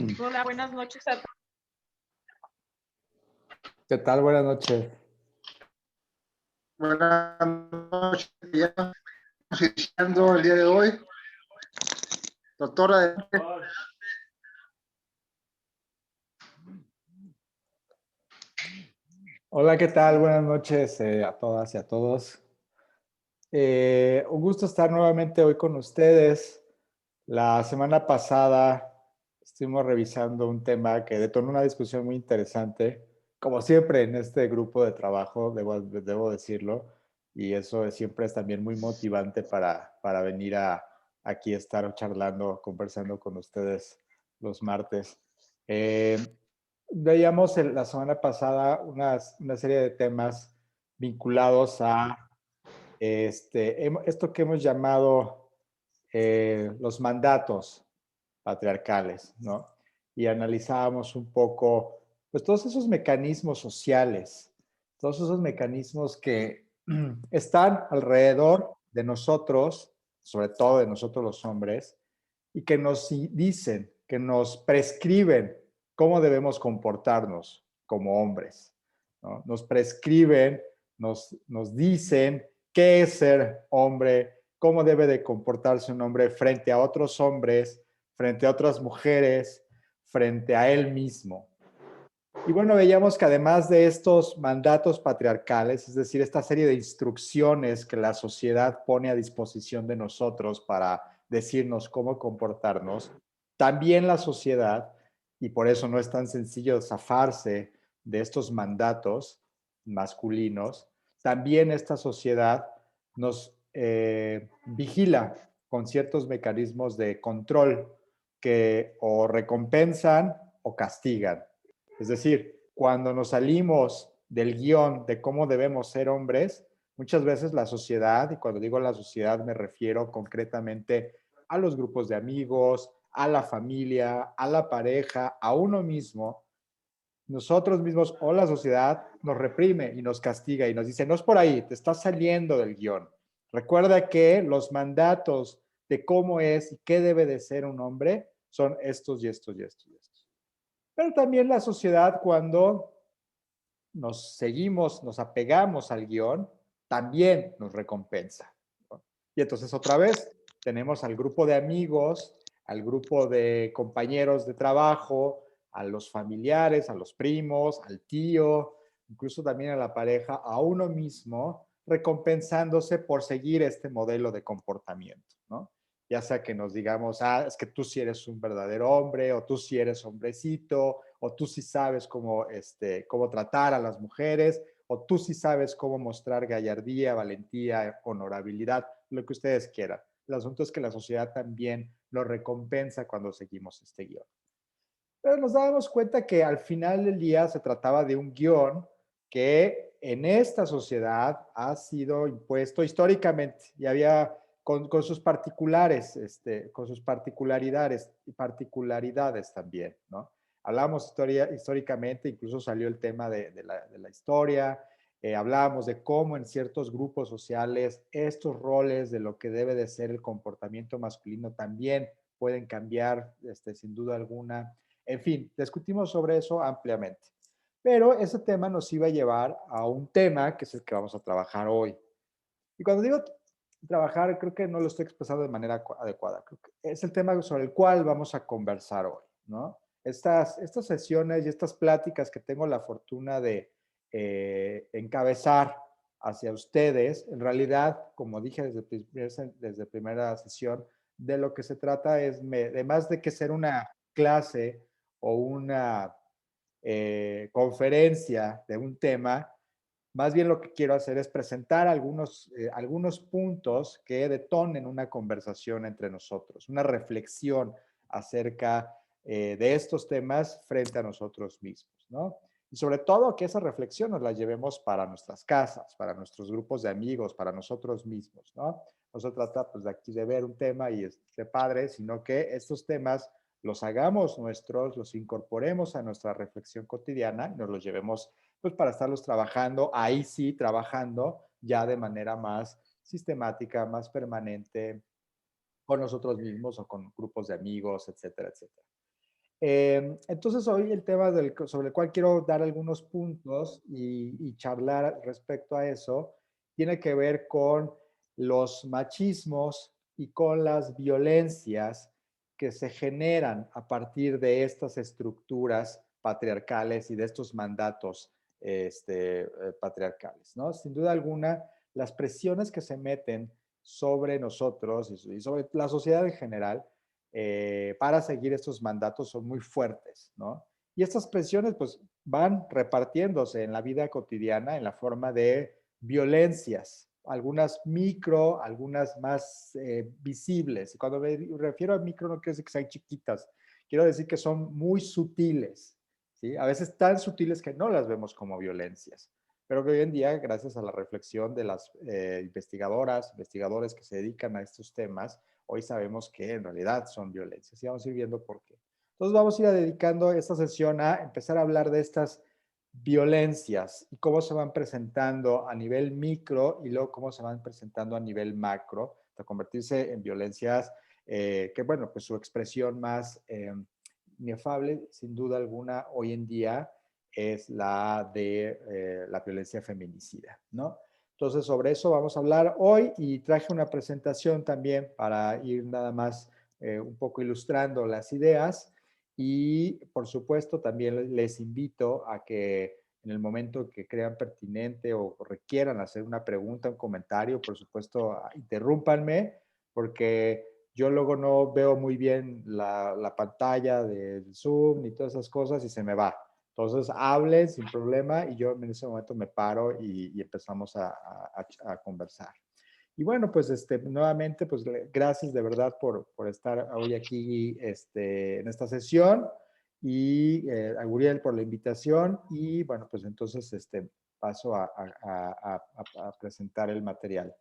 Hola, buenas noches a todos. ¿Qué tal? Buenas noches. Buenas noches, ya estamos iniciando el día de hoy. Doctora, Hola, ¿qué tal? Buenas noches a todas y a todos. Un gusto estar nuevamente hoy con ustedes. La semana pasada estuvimos revisando un tema que detonó una discusión muy interesante, como siempre en este grupo de trabajo, debo decirlo, y eso siempre es también muy motivante para venir aquí a estar charlando, conversando con ustedes los martes. Veíamos la semana pasada una serie de temas vinculados a esto que hemos llamado los mandatos patriarcales, ¿no? Y analizábamos un poco, pues todos esos mecanismos sociales, todos esos mecanismos que están alrededor de nosotros, sobre todo de nosotros los hombres, y que nos dicen, que nos prescriben cómo debemos comportarnos como hombres, ¿no? Nos prescriben, nos dicen qué es ser hombre, cómo debe de comportarse un hombre frente a otros hombres, frente a otras mujeres, frente a él mismo. Y bueno, veíamos que además de estos mandatos patriarcales, es decir, esta serie de instrucciones que la sociedad pone a disposición de nosotros para decirnos cómo comportarnos, también la sociedad, y por eso no es tan sencillo zafarse de estos mandatos masculinos, también esta sociedad nos vigila con ciertos mecanismos de control que o recompensan o castigan. Es decir, cuando nos salimos del guión de cómo debemos ser hombres, muchas veces la sociedad, y cuando digo la sociedad me refiero concretamente a los grupos de amigos, a la familia, a la pareja, a uno mismo, nosotros mismos o la sociedad nos reprime y nos castiga y nos dice, no es por ahí, te estás saliendo del guión. Recuerda que los mandatos de cómo es y qué debe de ser un hombre son estos y estos y estos y estos. Pero también la sociedad, cuando nos seguimos, nos apegamos al guión, también nos recompensa, ¿no? Y entonces otra vez tenemos al grupo de amigos, al grupo de compañeros de trabajo, a los familiares, a los primos, al tío, incluso también a la pareja, a uno mismo, recompensándose por seguir este modelo de comportamiento, ¿no? Ya sea que nos digamos, es que tú sí eres un verdadero hombre, o tú sí eres hombrecito, o tú sí sabes cómo tratar a las mujeres, o tú sí sabes cómo mostrar gallardía, valentía, honorabilidad, lo que ustedes quieran. El asunto es que la sociedad también lo recompensa cuando seguimos este guión. Pero nos dábamos cuenta que al final del día se trataba de un guión que en esta sociedad ha sido impuesto históricamente y había con sus particulares, con sus particularidades también, ¿no? Hablamos históricamente, incluso salió el tema de la historia, hablábamos de cómo en ciertos grupos sociales estos roles de lo que debe de ser el comportamiento masculino también pueden cambiar, sin duda alguna. En fin, discutimos sobre eso ampliamente. Pero ese tema nos iba a llevar a un tema que es el que vamos a trabajar hoy. Y cuando digo trabajar, creo que no lo estoy expresando de manera adecuada. Creo que es el tema sobre el cual vamos a conversar hoy, ¿no? Estas sesiones y estas pláticas que tengo la fortuna de encabezar hacia ustedes, en realidad, como dije desde primera sesión, de lo que se trata es, además de que ser una clase o una conferencia de un tema, más bien lo que quiero hacer es presentar algunos puntos que detonen una conversación entre nosotros, una reflexión acerca de estos temas frente a nosotros mismos, ¿no? Y sobre todo que esa reflexión nos la llevemos para nuestras casas, para nuestros grupos de amigos, para nosotros mismos, ¿no? No se trata pues de aquí de ver un tema y esté padre, sino que estos temas los hagamos nuestros, los incorporemos a nuestra reflexión cotidiana y nos los llevemos pues para estarlos trabajando, ahí sí, trabajando ya de manera más sistemática, más permanente con nosotros mismos o con grupos de amigos, etcétera, etcétera. Entonces, hoy el tema sobre el cual quiero dar algunos puntos y charlar respecto a eso tiene que ver con los machismos y con las violencias que se generan a partir de estas estructuras patriarcales y de estos mandatos patriarcales, ¿no? Sin duda alguna, las presiones que se meten sobre nosotros y sobre la sociedad en general para seguir estos mandatos son muy fuertes, ¿no? Y estas presiones pues van repartiéndose en la vida cotidiana en la forma de violencias, algunas micro, algunas más visibles. Y cuando me refiero a micro no quiero decir que sean chiquitas, quiero decir que son muy sutiles, ¿sí? A veces tan sutiles que no las vemos como violencias, pero que hoy en día, gracias a la reflexión de las investigadores que se dedican a estos temas, hoy sabemos que en realidad son violencias y vamos a ir viendo por qué. Entonces vamos a ir dedicando esta sesión a empezar a hablar de estas violencias y cómo se van presentando a nivel micro y luego cómo se van presentando a nivel macro, hasta convertirse en violencias que, bueno, pues su expresión más inefable, sin duda alguna, hoy en día es la de la violencia feminicida, ¿no? Entonces, sobre eso vamos a hablar hoy y traje una presentación también para ir nada más un poco ilustrando las ideas y, por supuesto, también les invito a que en el momento que crean pertinente o requieran hacer una pregunta, un comentario, por supuesto, interrúmpanme porque yo luego no veo muy bien la pantalla del Zoom ni todas esas cosas y se me va. Entonces, hablen sin problema y yo en ese momento me paro y empezamos a conversar. Y bueno, pues nuevamente, pues gracias de verdad por estar hoy aquí en esta sesión y a Guriel por la invitación y bueno, pues entonces paso a presentar el material.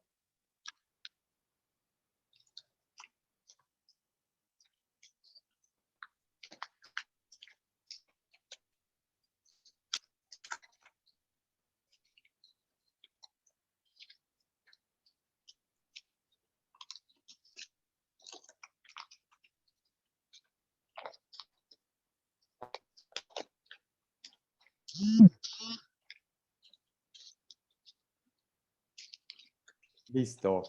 Listo.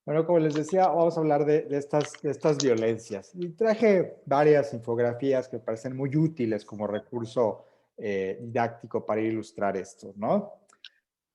Bueno, como les decía, vamos a hablar de estas violencias. Y traje varias infografías que me parecen muy útiles como recurso didáctico para ilustrar esto, ¿no?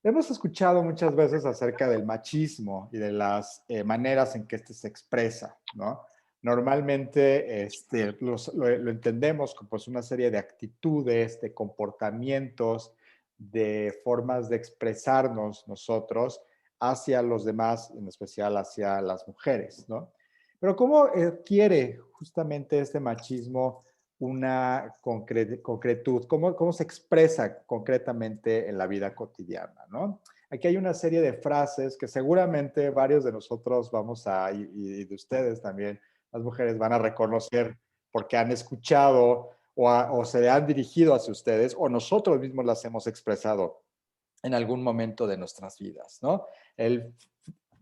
Hemos escuchado muchas veces acerca del machismo y de las maneras en que este se expresa, ¿no? Normalmente lo entendemos como pues, una serie de actitudes, de comportamientos, de formas de expresarnos nosotros hacia los demás, en especial hacia las mujeres, ¿no? Pero ¿cómo adquiere justamente este machismo una concretud? ¿Cómo se expresa concretamente en la vida cotidiana, ¿no? Aquí hay una serie de frases que seguramente varios de nosotros vamos a, y de ustedes también, las mujeres van a reconocer porque han escuchado o se han dirigido hacia ustedes o nosotros mismos las hemos expresado en algún momento de nuestras vidas, ¿no? El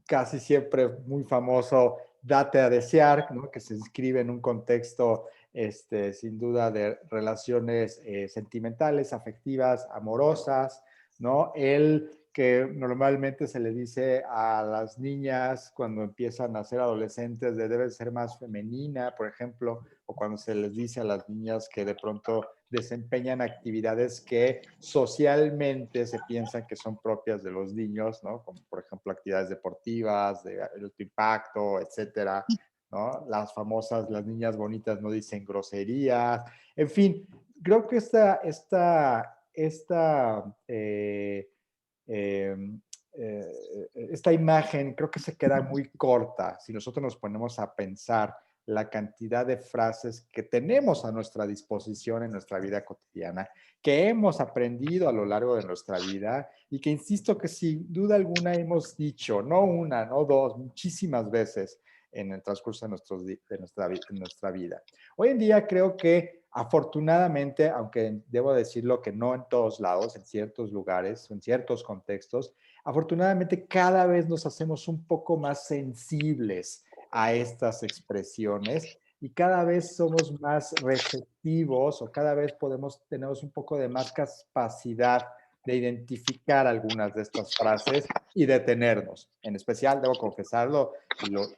casi siempre muy famoso date a desear, ¿no? Que se inscribe en un contexto sin duda de relaciones sentimentales, afectivas, amorosas, ¿no? El que normalmente se le dice a las niñas cuando empiezan a ser adolescentes de debe ser más femenina, por ejemplo, o cuando se les dice a las niñas que de pronto desempeñan actividades que socialmente se piensan que son propias de los niños, ¿no? Como por ejemplo actividades deportivas, de alto impacto, etcétera, ¿no? Las famosas, las niñas bonitas no dicen groserías, en fin, creo que eh, eh, esta imagen creo que se queda muy corta si nosotros nos ponemos a pensar la cantidad de frases que tenemos a nuestra disposición en nuestra vida cotidiana, que hemos aprendido a lo largo de nuestra vida y que insisto que sin duda alguna hemos dicho, no una, no dos, muchísimas veces en el transcurso de nuestra vida. Hoy en día creo que afortunadamente, aunque debo decirlo que no en todos lados, en ciertos lugares, en ciertos contextos, afortunadamente cada vez nos hacemos un poco más sensibles a estas expresiones y cada vez somos más receptivos o cada vez tenemos un poco de más capacidad de identificar algunas de estas frases y detenernos. En especial, debo confesarlo,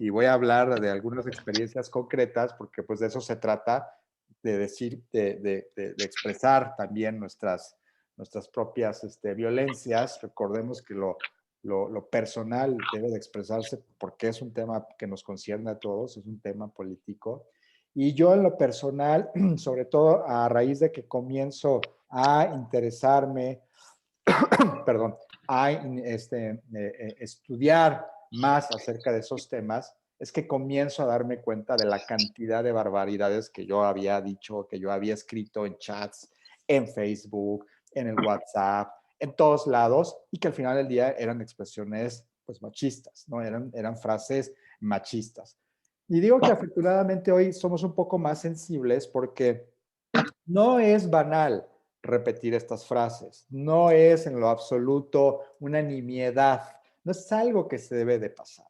y voy a hablar de algunas experiencias concretas, porque pues de eso se trata, de decir, de expresar también nuestras propias violencias. Recordemos que lo personal debe de expresarse porque es un tema que nos concierne a todos, es un tema político. Y yo en lo personal, sobre todo a raíz de que comienzo a interesarme, perdón, a estudiar más acerca de esos temas, es que comienzo a darme cuenta de la cantidad de barbaridades que yo había dicho, que yo había escrito en chats, en Facebook, en el WhatsApp, en todos lados, y que al final del día eran expresiones pues machistas, ¿no? Eran frases machistas. Y digo que afortunadamente hoy somos un poco más sensibles porque no es banal repetir estas frases, no es en lo absoluto una nimiedad, no es algo que se debe de pasar.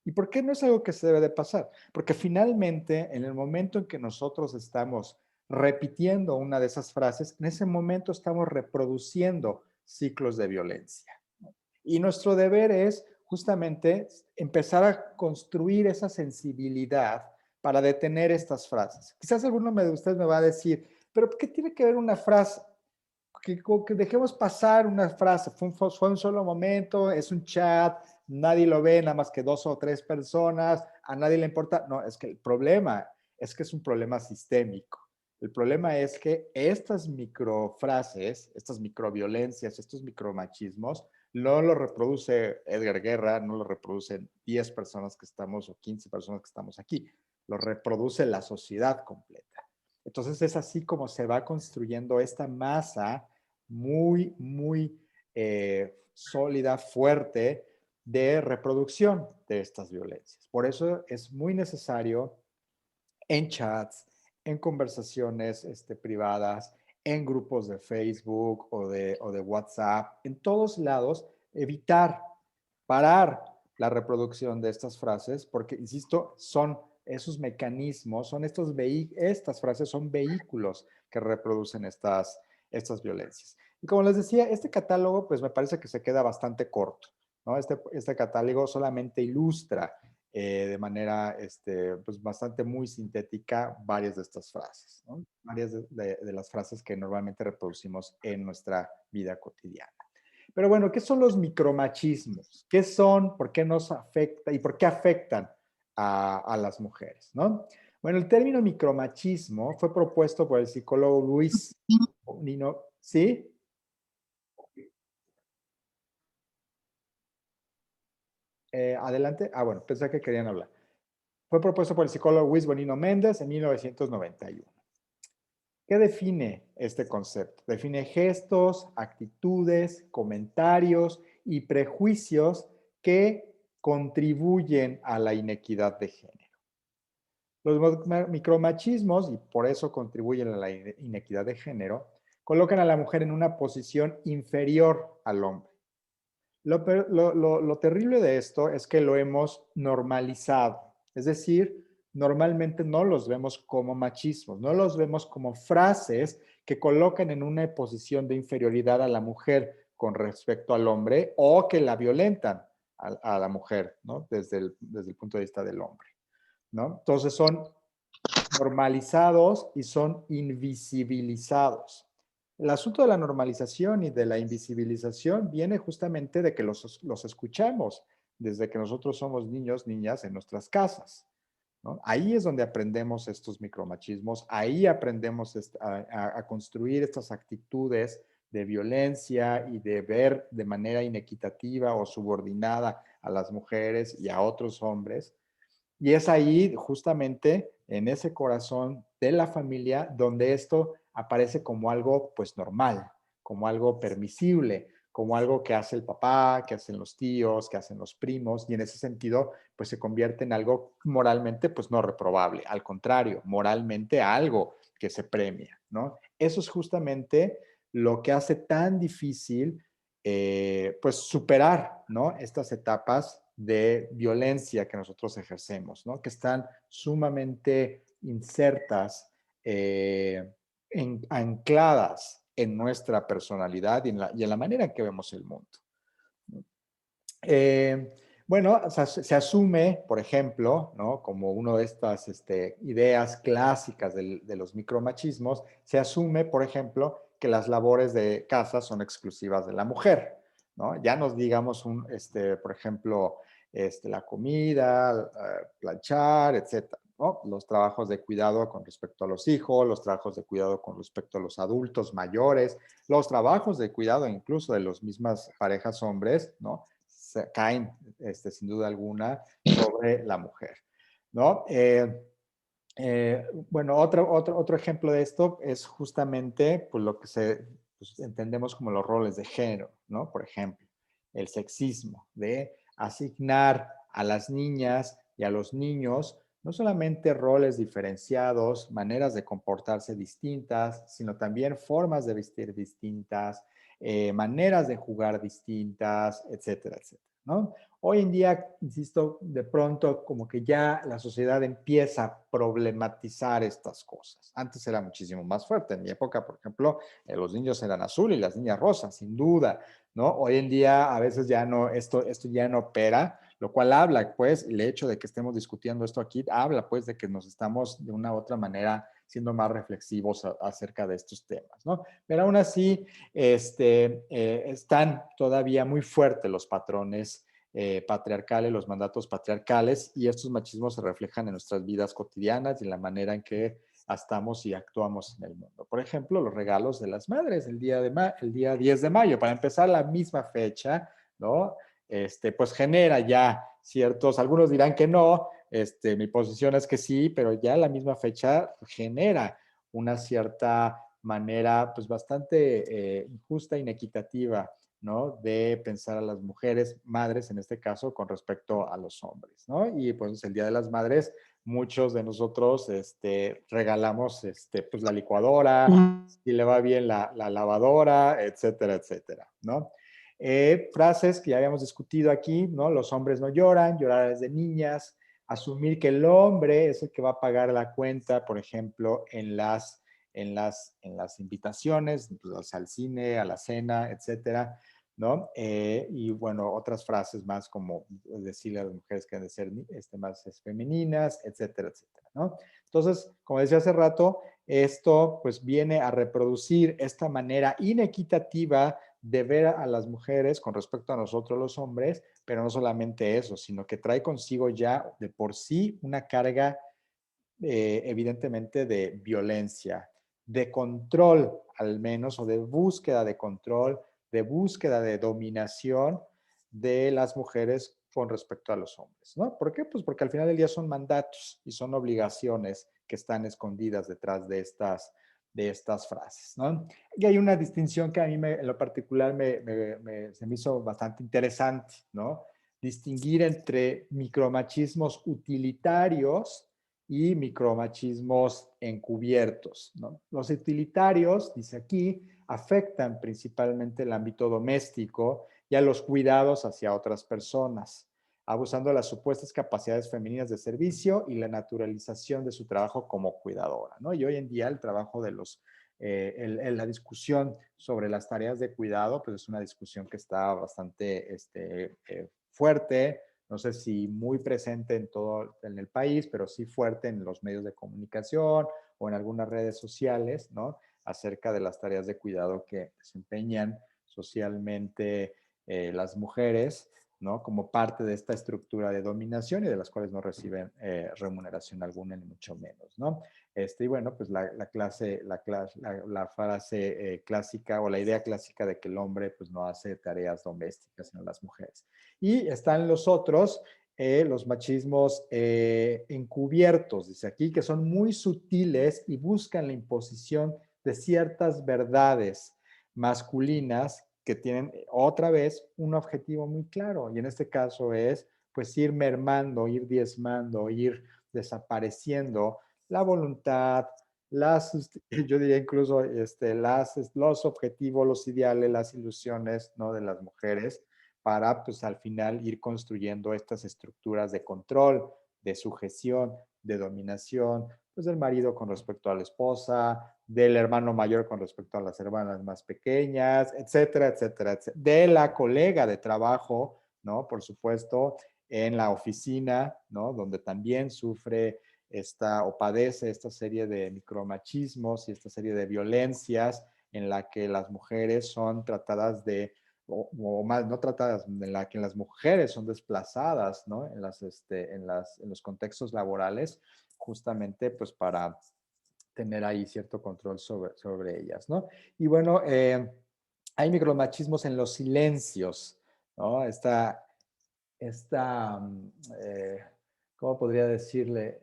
¿Y por qué no es algo que se debe de pasar? Porque finalmente, en el momento en que nosotros estamos repitiendo una de esas frases, en ese momento estamos reproduciendo ciclos de violencia. Y nuestro deber es justamente empezar a construir esa sensibilidad para detener estas frases. Quizás alguno de ustedes me va a decir, pero ¿qué tiene que ver una frase? Que dejemos pasar una frase, fue un solo momento, es un chat, nadie lo ve, nada más que 2 o 3 personas, a nadie le importa. No, es que el problema es que es un problema sistémico. El problema es que estas microfrases, estas microviolencias, estos micromachismos, no lo reproduce Edgar Guerra, no lo reproducen 10 personas que estamos o 15 personas que estamos aquí, lo reproduce la sociedad completa. Entonces es así como se va construyendo esta masa muy sólida, fuerte de reproducción de estas violencias. Por eso es muy necesario en chats, en conversaciones privadas, en grupos de Facebook o de WhatsApp, en todos lados, evitar, parar la reproducción de estas frases, porque, insisto, son esos mecanismos, estas frases son vehículos que reproducen estas violencias. Y como les decía, este catálogo, pues me parece que se queda bastante corto, ¿no? Este catálogo solamente ilustra de manera pues bastante muy sintética varias de estas frases, ¿no? Varias de las frases que normalmente reproducimos en nuestra vida cotidiana. Pero bueno, ¿qué son los micromachismos? ¿Qué son? ¿Por qué nos afecta? ¿Y por qué afectan a las mujeres? ¿No? Bueno, el término micromachismo fue propuesto por el psicólogo Luis Nino, ¿sí? Adelante. Ah, bueno, pensé que querían hablar. Fue propuesto por el psicólogo Luis Bonino Méndez en 1991. ¿Qué define este concepto? Define gestos, actitudes, comentarios y prejuicios que contribuyen a la inequidad de género. Los micromachismos, y por eso contribuyen a la inequidad de género, colocan a la mujer en una posición inferior al hombre. Lo terrible de esto es que lo hemos normalizado. Es decir, normalmente no los vemos como machismos, no los vemos como frases que colocan en una posición de inferioridad a la mujer con respecto al hombre o que la violentan a la mujer, ¿no? Desde el punto de vista del hombre, ¿no? Entonces son normalizados y son invisibilizados. El asunto de la normalización y de la invisibilización viene justamente de que los escuchamos desde que nosotros somos niños, niñas en nuestras casas, ¿no? Ahí es donde aprendemos estos micromachismos, ahí aprendemos a construir estas actitudes de violencia y de ver de manera inequitativa o subordinada a las mujeres y a otros hombres. Y es ahí, justamente, en ese corazón de la familia, donde esto aparece como algo, pues, normal, como algo permisible, como algo que hace el papá, que hacen los tíos, que hacen los primos, y en ese sentido, pues, se convierte en algo moralmente, pues, no reprobable. Al contrario, moralmente algo que se premia, ¿no? Eso es justamente lo que hace tan difícil pues superar, ¿no? Estas etapas de violencia que nosotros ejercemos, ¿no? Que están sumamente insertas, ancladas en nuestra personalidad y en la manera en que vemos el mundo. Eh, bueno, o sea, se asume, por ejemplo, ¿no? Como una de estas ideas clásicas de los micromachismos, se asume, por ejemplo, que las labores de casa son exclusivas de la mujer, ¿no? Ya nos digamos, por ejemplo, la comida, planchar, etcétera, ¿no? Los trabajos de cuidado con respecto a los hijos, los trabajos de cuidado con respecto a los adultos mayores, los trabajos de cuidado incluso de las mismas parejas hombres, ¿no? Caen, sin duda alguna, sobre la mujer, ¿no? Bueno, otro ejemplo de esto es justamente pues, lo que pues, entendemos como los roles de género, ¿no? Por ejemplo, el sexismo, de asignar a las niñas y a los niños no solamente roles diferenciados, maneras de comportarse distintas, sino también formas de vestir distintas, maneras de jugar distintas, etcétera, etcétera, ¿no? Hoy en día, insisto, de pronto como que ya la sociedad empieza a problematizar estas cosas. Antes era muchísimo más fuerte. En mi época, por ejemplo, los niños eran azul y las niñas rosas, sin duda, ¿no? Hoy en día a veces ya no, esto ya no opera, lo cual habla, pues, el hecho de que estemos discutiendo esto aquí, habla, pues, de que nos estamos de una u otra manera siendo más reflexivos acerca de estos temas, ¿no? Pero aún así, están todavía muy fuertes los patrones patriarcales, los mandatos patriarcales, y estos machismos se reflejan en nuestras vidas cotidianas y en la manera en que estamos y actuamos en el mundo. Por ejemplo, los regalos de las madres, el día 10 de mayo, para empezar la misma fecha, ¿no? Pues genera ya ciertos, algunos dirán que no, mi posición es que sí, pero ya la misma fecha genera una cierta manera pues bastante injusta, inequitativa, ¿no? De pensar a las mujeres, madres en este caso, con respecto a los hombres, ¿no? Y pues el Día de las Madres, muchos de nosotros regalamos pues la licuadora, si le va bien la lavadora, etcétera, etcétera, ¿no? Frases que ya habíamos discutido aquí, ¿no? Los hombres no lloran, llorar es de niñas, asumir que el hombre es el que va a pagar la cuenta, por ejemplo, en las invitaciones, pues, al cine, a la cena, etcétera, ¿no? Y bueno, otras frases más como decirle a las mujeres que han de ser más femeninas, etcétera, etcétera, ¿no? Entonces, como decía hace rato, esto pues viene a reproducir esta manera inequitativa de ver a las mujeres con respecto a nosotros los hombres, pero no solamente eso, sino que trae consigo ya de por sí una carga evidentemente de violencia, de control al menos, o de búsqueda de control, de búsqueda de dominación de las mujeres con respecto a los hombres, ¿no? ¿Por qué? Pues porque al final del día son mandatos y son obligaciones que están escondidas detrás de estas frases, ¿no? Y hay una distinción que a mí en lo particular se me hizo bastante interesante, ¿no? Distinguir entre micromachismos utilitarios y micromachismos encubiertos, ¿no? Los utilitarios, dice aquí, afectan principalmente el ámbito doméstico y a los cuidados hacia otras personas, abusando de las supuestas capacidades femeninas de servicio y la naturalización de su trabajo como cuidadora, ¿no? Y hoy en día el trabajo de la discusión sobre las tareas de cuidado, pues es una discusión que está bastante fuerte, no sé si muy presente en el país, pero sí fuerte en los medios de comunicación o en algunas redes sociales, ¿no? Acerca de las tareas de cuidado que desempeñan socialmente las mujeres, ¿no? Como parte de esta estructura de dominación y de las cuales no reciben remuneración alguna, ni mucho menos, ¿no? Y bueno, pues la frase clásica o la idea clásica de que el hombre pues no hace tareas domésticas, sino las mujeres. Y están los machismos encubiertos, dice aquí, que son muy sutiles y buscan la imposición de ciertas verdades masculinas que tienen otra vez un objetivo muy claro. Y en este caso es pues ir mermando, ir diezmando, ir desapareciendo la voluntad, yo diría incluso los objetivos, los ideales, las ilusiones, ¿no? De las mujeres para, pues al final ir construyendo estas estructuras de control, de sujeción, de dominación, pues del marido con respecto a la esposa, del hermano mayor con respecto a las hermanas más pequeñas, etcétera, etcétera, etcétera. De la colega de trabajo, ¿no? Por supuesto, en la oficina, ¿no? Donde también sufre o padece esta serie de micromachismos y esta serie de violencias en la que las mujeres son tratadas o más no tratadas, en la que las mujeres son desplazadas, ¿no? En los contextos laborales, justamente pues para tener ahí cierto control sobre ellas, ¿no? Y bueno, hay micromachismos en los silencios, ¿no? esta ¿cómo podría decirle?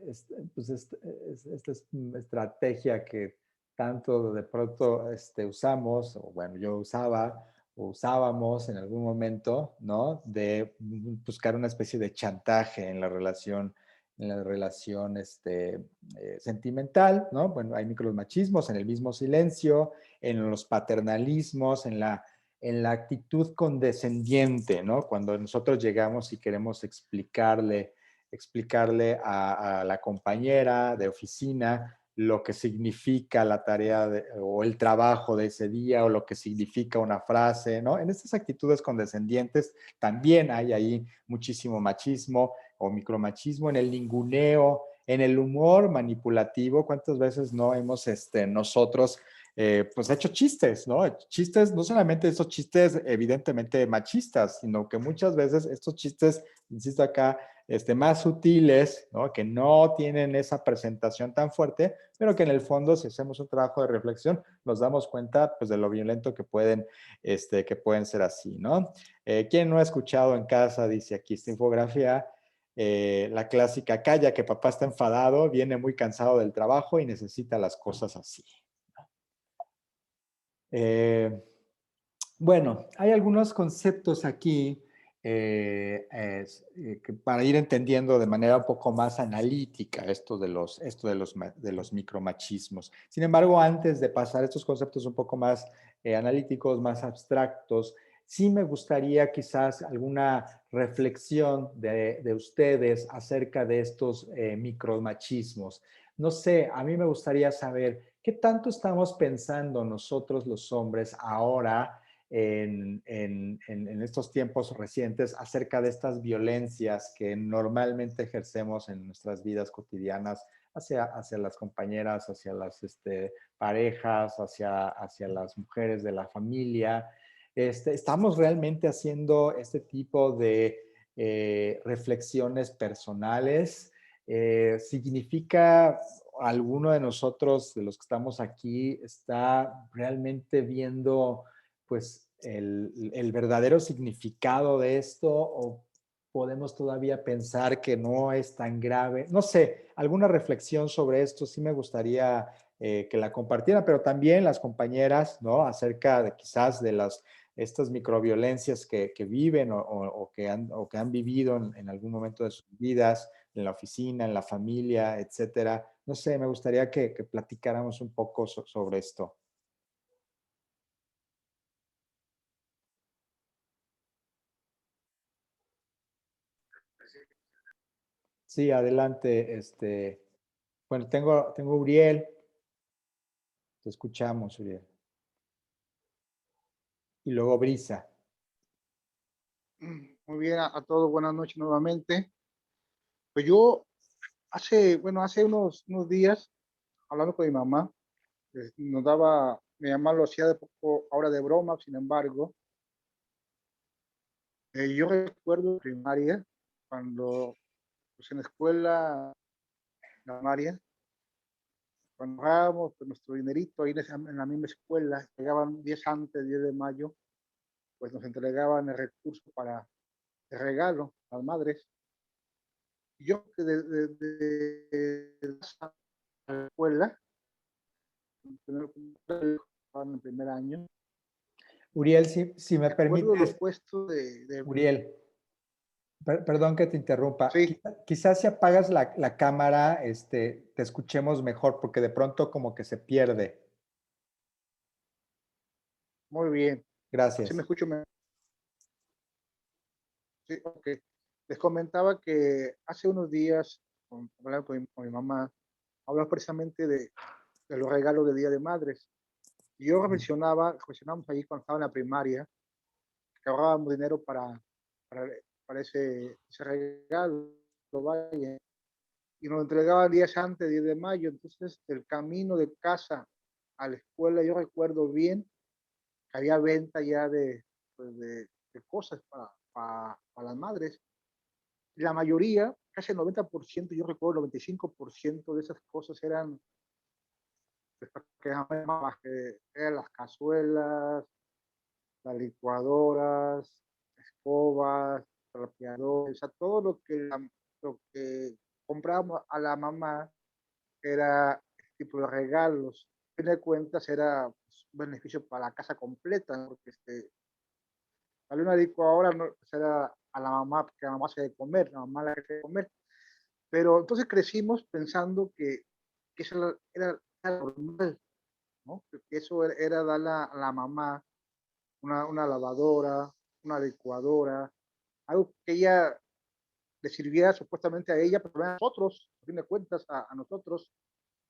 Pues esta estrategia que tanto de pronto usamos, o bueno, yo usaba o usábamos en algún momento, ¿no? De buscar una especie de chantaje en la relación sentimental, ¿no? Bueno, hay micromachismos en el mismo silencio, en los paternalismos, en la actitud condescendiente, ¿no? Cuando nosotros llegamos y queremos explicarle a la compañera de oficina lo que significa la tarea o el trabajo de ese día o lo que significa una frase, ¿no? En estas actitudes condescendientes también hay ahí muchísimo machismo o micromachismo, en el ninguneo, en el humor manipulativo. ¿Cuántas veces no hemos nosotros pues hecho chistes, ¿no? Chistes, no solamente esos chistes evidentemente machistas, sino que muchas veces estos chistes, insisto acá, más sutiles, ¿no? Que no tienen esa presentación tan fuerte, pero que en el fondo, si hacemos un trabajo de reflexión, nos damos cuenta pues, de lo violento que pueden ser así, ¿no? ¿Quién no ha escuchado en casa, dice aquí esta infografía, la clásica, calla que papá está enfadado, viene muy cansado del trabajo y necesita las cosas así? Eh, bueno, hay algunos conceptos aquí que para ir entendiendo de manera un poco más analítica de los micromachismos. Sin embargo, antes de pasar a estos conceptos un poco más analíticos, más abstractos, sí me gustaría quizás alguna reflexión de ustedes acerca de estos micromachismos. No sé, a mí me gustaría saber qué tanto estamos pensando nosotros los hombres ahora en estos tiempos recientes acerca de estas violencias que normalmente ejercemos en nuestras vidas cotidianas hacia las compañeras, hacia las parejas, hacia las mujeres de la familia. ¿Estamos realmente haciendo este tipo de reflexiones personales? ¿Significa alguno de nosotros, de los que estamos aquí, está realmente viendo pues el verdadero significado de esto o podemos todavía pensar que no es tan grave? No sé, alguna reflexión sobre esto sí me gustaría que la compartieran, pero también las compañeras, ¿no? Acerca de quizás de estas microviolencias que viven o que han vivido en algún momento de sus vidas, en la oficina, en la familia, etcétera. No sé, me gustaría que platicáramos un poco sobre esto. Sí, adelante. Bueno, tengo Uriel. Te escuchamos, Uriel. Y luego Brisa. Muy bien, a todos, buenas noches nuevamente. Pues yo hace unos días, hablando con mi mamá, mi mamá lo hacía de poco, ahora de broma, sin embargo, yo recuerdo primaria, cuando pues en la escuela primaria, cuando jugábamos pues, nuestro dinerito ahí en la misma escuela, llegaban 10 antes, 10 de mayo, pues nos entregaban el recurso para el regalo a las madres. Yo que de la escuela, en el primer año, Uriel, si me recuerdo los permites, puestos Uriel, Perdón que te interrumpa. Sí, Quizás si apagas la cámara, te escuchemos mejor, porque de pronto como que se pierde. muy bien. Así me Gracias. escucho. Sí, ok. Les comentaba que hace unos días, hablando con mi mamá, hablamos precisamente de los regalos de Día de Madres. Y yo reflexionamos ahí cuando estaba en la primaria, que ahorrábamos dinero para, para ese regalo, vaya, y nos entregaban días antes, 10 de mayo. Entonces, el camino de casa a la escuela, yo recuerdo bien que había venta ya pues, de cosas para las madres. La mayoría, casi el 90%, yo recuerdo el 95% de esas cosas eran, pues, que eran las cazuelas, las licuadoras, escobas, trapeadores, o sea, todo lo que comprábamos a la mamá era este tipo de regalos. A fin de cuentas era, pues, un beneficio para la casa completa, ¿no? Porque darle una licuadora no, pues, era a la mamá, porque la mamá se de comer, la mamá la que de comer. Pero entonces crecimos pensando que eso era normal, ¿no? Que eso era darle a la mamá una lavadora, una licuadora, algo que ella le sirviera supuestamente a ella, pero a nosotros, a fin de cuentas, a nosotros,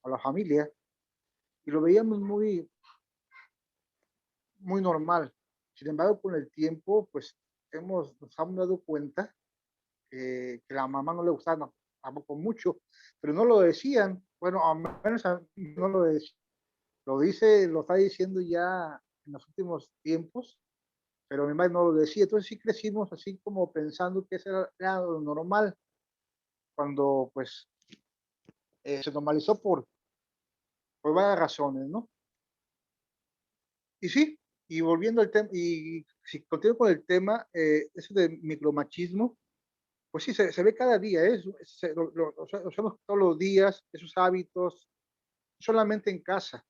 a la familia, y lo veíamos muy normal. Sin embargo, con el tiempo, pues nos hemos dado cuenta que la mamá no le gustaba tampoco mucho, pero no lo decían. Bueno, al menos a mí no lo decían. Lo está diciendo ya en los últimos tiempos, pero mi madre no lo decía. Entonces sí crecimos así como pensando que eso era lo normal, cuando pues se normalizó por varias razones, ¿no? Y sí, y volviendo al tema, y si continúo con el tema, eso de micromachismo, pues sí, se ve cada día, ¿eh? Lo hacemos todos los días, esos hábitos, no solamente en casa,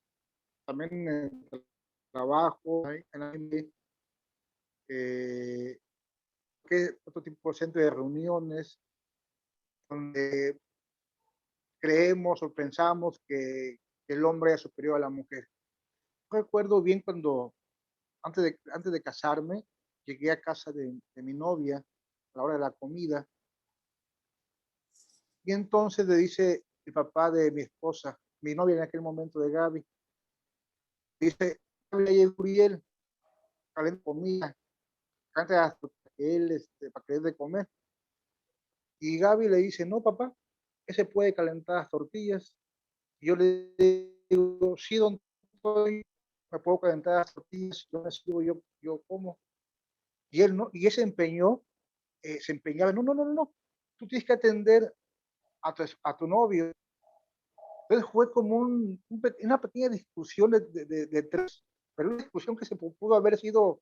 también en el trabajo, en la, eh, que otro tipo de centro de reuniones, donde creemos o pensamos que el hombre es superior a la mujer. Recuerdo bien cuando, antes de casarme, llegué a casa de mi novia a la hora de la comida, y entonces le dice el papá de mi esposa, mi novia en aquel momento, de Gaby, dice: "Hable, Uriel, caliente comida, canta hasta que él, para que él de comer". Y Gaby le dice: "No, papá, ese puede calentar las tortillas". Y yo le digo: "Sí, don, estoy, me puedo calentar las tortillas, yo me sirvo, yo como". Y él no, y él se empeñaba: "No, no, no, no, no, tú tienes que atender a tu novio". Entonces fue como una pequeña discusión de tres, pero una discusión que se pudo haber sido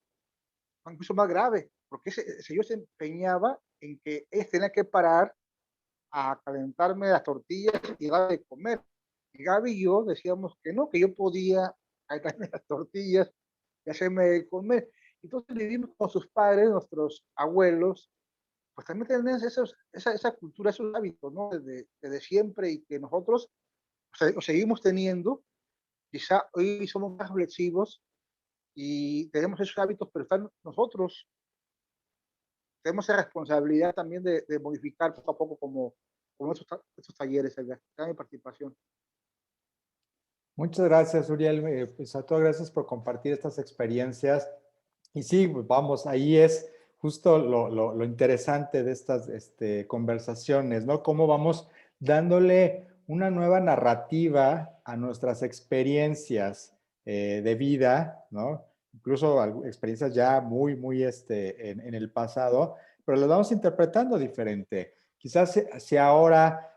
incluso más grave, porque ese señor se empeñaba en que él tenía que parar a calentarme las tortillas y darle de comer. Y Gaby y yo decíamos que no, que yo podía calentarme las tortillas y hacerme de comer. Entonces vivimos con sus padres, nuestros abuelos, pues también tenemos esa cultura, esos hábitos, ¿no? Desde siempre, y que nosotros, pues, lo seguimos teniendo. Quizá hoy somos más reflexivos y tenemos esos hábitos, pero están nosotros. Tenemos esa responsabilidad también de modificar poco a poco, como estos talleres, Edgar. Esa mi participación. Muchas gracias, Uriel. Pues a todas gracias por compartir estas experiencias. Y sí, pues vamos, ahí es justo lo interesante de estas conversaciones, ¿no? Cómo vamos dándole una nueva narrativa a nuestras experiencias de vida, ¿no? Incluso experiencias ya muy en el pasado, pero las vamos interpretando diferente. Quizás si ahora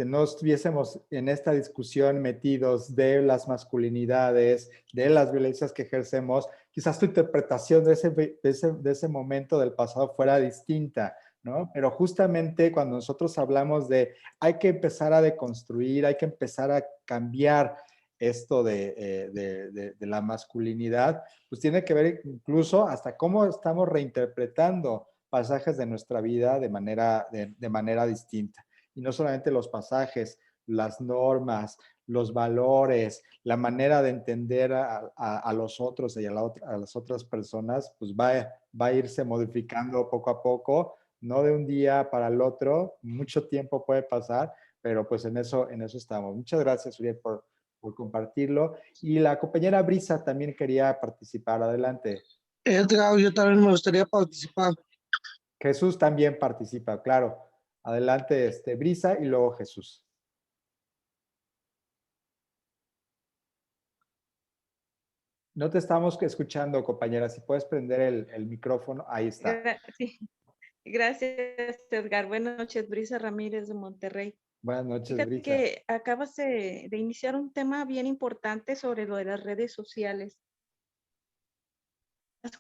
no estuviésemos en esta discusión metidos de las masculinidades, de las violencias que ejercemos, quizás tu interpretación de ese momento del pasado fuera distinta, ¿no? Pero justamente cuando nosotros hablamos de hay que empezar a deconstruir, hay que empezar a cambiar esto de la masculinidad, pues tiene que ver incluso hasta cómo estamos reinterpretando pasajes de nuestra vida de manera distinta. Y no solamente los pasajes, las normas, los valores, la manera de entender a los otros y a las otras personas, pues va a irse modificando poco a poco, no de un día para el otro, mucho tiempo puede pasar, pero pues en eso estamos. Muchas gracias, Uriel, por compartirlo. Y la compañera Brisa también quería participar. Adelante. Edgar, yo también me gustaría participar. Jesús también participa, claro. Adelante, Brisa y luego Jesús. No te estamos escuchando, compañera. Si puedes prender el micrófono, ahí está. Sí. Gracias, Edgar. Buenas noches, Brisa Ramírez de Monterrey. Buenas noches, Fíjate Brisa. que acabas de iniciar un tema bien importante sobre lo de las redes sociales.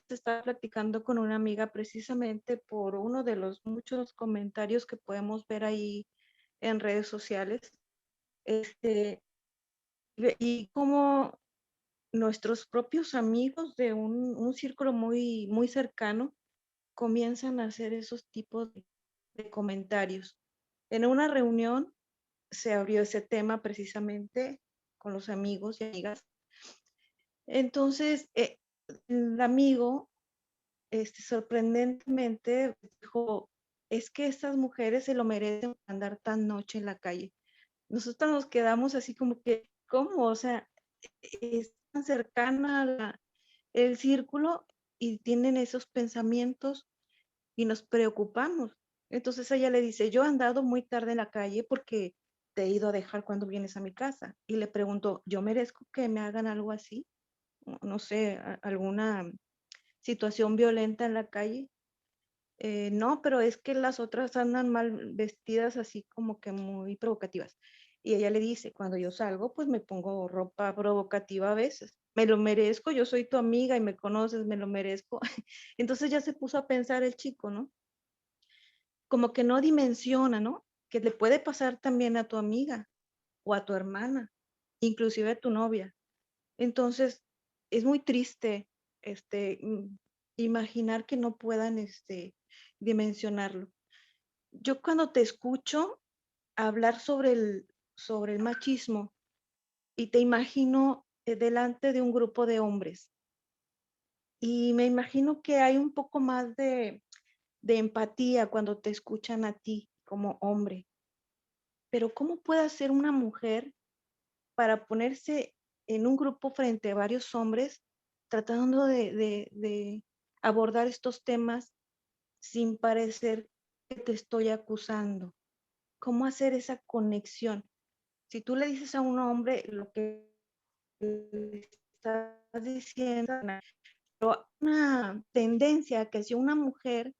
Estaba platicando con una amiga precisamente por uno de los muchos comentarios que podemos ver ahí en redes sociales. Y como nuestros propios amigos de un círculo muy, muy cercano comienzan a hacer esos tipos de comentarios. En una reunión se abrió ese tema precisamente con los amigos y amigas. Entonces, el amigo, sorprendentemente, dijo, es que estas mujeres se lo merecen andar tan noche en la calle. Nosotros nos quedamos así como que, ¿cómo? O sea, es tan cercana el círculo y tienen esos pensamientos y nos preocupamos. Entonces ella le dice, yo he andado muy tarde en la calle porque te he ido a dejar cuando vienes a mi casa. Y le pregunto, ¿yo merezco que me hagan algo así? No sé, alguna situación violenta en la calle. No, pero es que las otras andan mal vestidas así como que muy provocativas. Y ella le dice, cuando yo salgo, pues me pongo ropa provocativa a veces. Me lo merezco, yo soy tu amiga y me conoces, me lo merezco. Entonces ya se puso a pensar el chico, ¿no? Como que no dimensiona, ¿no? Que le puede pasar también a tu amiga o a tu hermana, inclusive a tu novia. Entonces, es muy triste imaginar que no puedan dimensionarlo. Yo cuando te escucho hablar sobre el machismo y te imagino delante de un grupo de hombres y me imagino que hay un poco más de empatía cuando te escuchan a ti como hombre. Pero ¿cómo puede hacer una mujer para ponerse en un grupo frente a varios hombres tratando de abordar estos temas sin parecer que te estoy acusando? ¿Cómo hacer esa conexión? Si tú le dices a un hombre lo que le estás diciendo, pero una tendencia a que si una mujer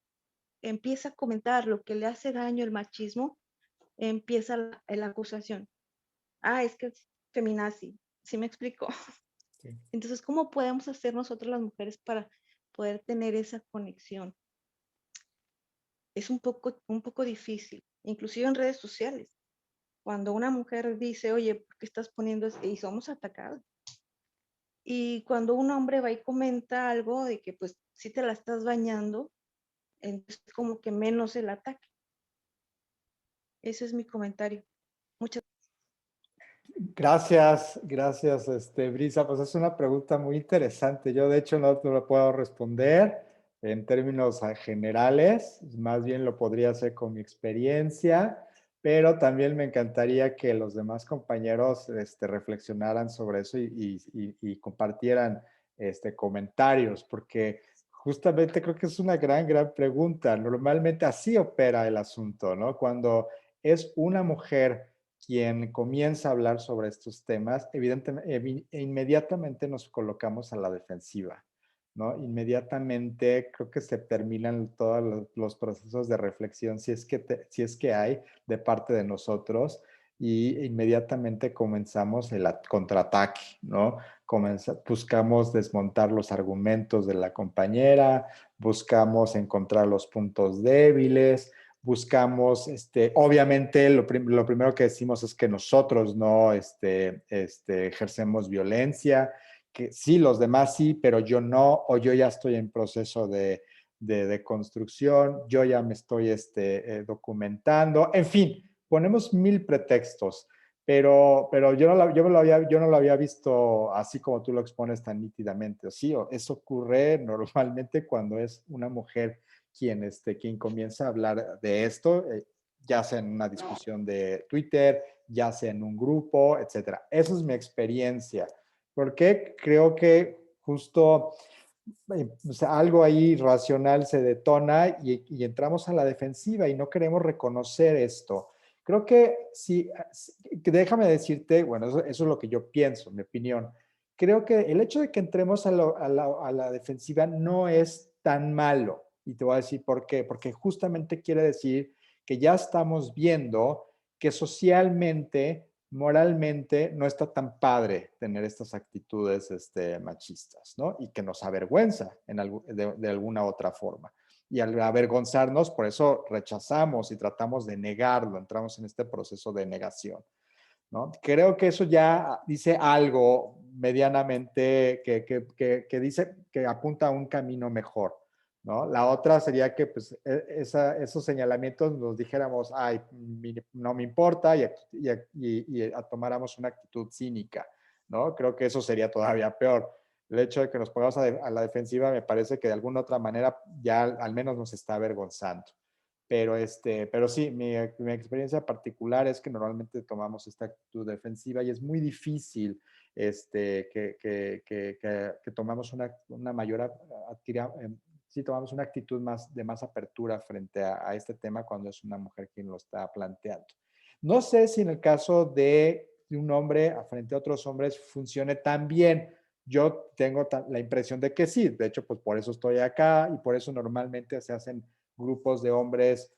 empieza a comentar lo que le hace daño el machismo, empieza la acusación. Ah, es que es feminazi, ¿sí me explico? Sí. Entonces, ¿cómo podemos hacer nosotros las mujeres para poder tener esa conexión? Es un poco difícil, inclusive en redes sociales. Cuando una mujer dice, oye, ¿por qué estás poniendo eso? Y somos atacados. Y cuando un hombre va y comenta algo de que pues si te la estás bañando, entonces como que menos el ataque. Ese es mi comentario. Muchas Gracias, Brisa. Pues es una pregunta muy interesante. Yo, de hecho, no te lo puedo responder en términos generales, más bien lo podría hacer con mi experiencia, pero también me encantaría que los demás compañeros reflexionaran sobre eso y compartieran comentarios, porque justamente creo que es una gran pregunta. Normalmente así opera el asunto, ¿no? Cuando es una mujer quien comienza a hablar sobre estos temas, evidentemente, inmediatamente nos colocamos a la defensiva, ¿no? Inmediatamente creo que se terminan todos los procesos de reflexión, si es que hay, de parte de nosotros, y inmediatamente comenzamos el contraataque, ¿no? Buscamos desmontar los argumentos de la compañera, buscamos encontrar los puntos débiles, buscamos, obviamente lo primero que decimos es que nosotros no ejercemos violencia, que sí, los demás sí, pero yo no, o yo ya estoy en proceso de deconstrucción, yo ya me estoy documentando, en fin, ponemos mil pretextos, pero yo no lo había visto así como tú lo expones tan nítidamente. Sí, eso ocurre normalmente cuando es una mujer quien comienza a hablar de esto, ya sea en una discusión de Twitter, ya sea en un grupo, etcétera. Esa es mi experiencia, porque creo que justo o sea, algo ahí racional se detona y entramos a la defensiva y no queremos reconocer esto. Creo que sí, déjame decirte, bueno, eso es lo que yo pienso, mi opinión. Creo que el hecho de que entremos a la defensiva no es tan malo. Y te voy a decir por qué. Porque justamente quiere decir que ya estamos viendo que socialmente, moralmente, no está tan padre tener estas actitudes machistas, ¿no? Y que nos avergüenza de alguna otra forma. Y al avergonzarnos, por eso rechazamos y tratamos de negarlo, entramos en este proceso de negación, ¿no? Creo que eso ya dice algo medianamente que dice que apunta a un camino mejor, ¿no? La otra sería que pues, esos señalamientos nos dijéramos, ay, no me importa y tomáramos una actitud cínica, ¿no? Creo que eso sería todavía peor. El hecho de que nos pongamos a la defensiva me parece que de alguna otra manera ya al menos nos está avergonzando. Pero sí, mi experiencia particular es que normalmente tomamos esta actitud defensiva y es muy difícil que tomamos una mayor, sí, tomamos una actitud de más apertura frente a este tema cuando es una mujer quien lo está planteando. No sé si en el caso de un hombre frente a otros hombres funcione tan bien. Yo tengo la impresión de que sí. De hecho, pues por eso estoy acá y por eso normalmente se hacen grupos de hombres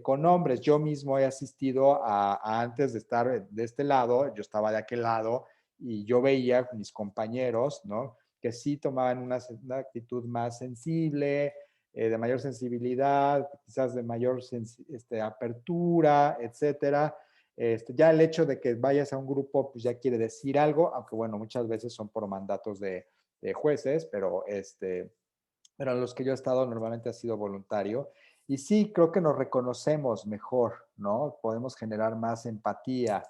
con hombres. Yo mismo he asistido antes de estar de este lado, yo estaba de aquel lado y yo veía mis compañeros, ¿no? Que sí tomaban una actitud más sensible, de mayor sensibilidad, quizás de mayor apertura, etcétera. Ya el hecho de que vayas a un grupo, pues ya quiere decir algo, aunque bueno, muchas veces son por mandatos de jueces, pero en los que yo he estado normalmente ha sido voluntario. Y sí, creo que nos reconocemos mejor, ¿no? Podemos generar más empatía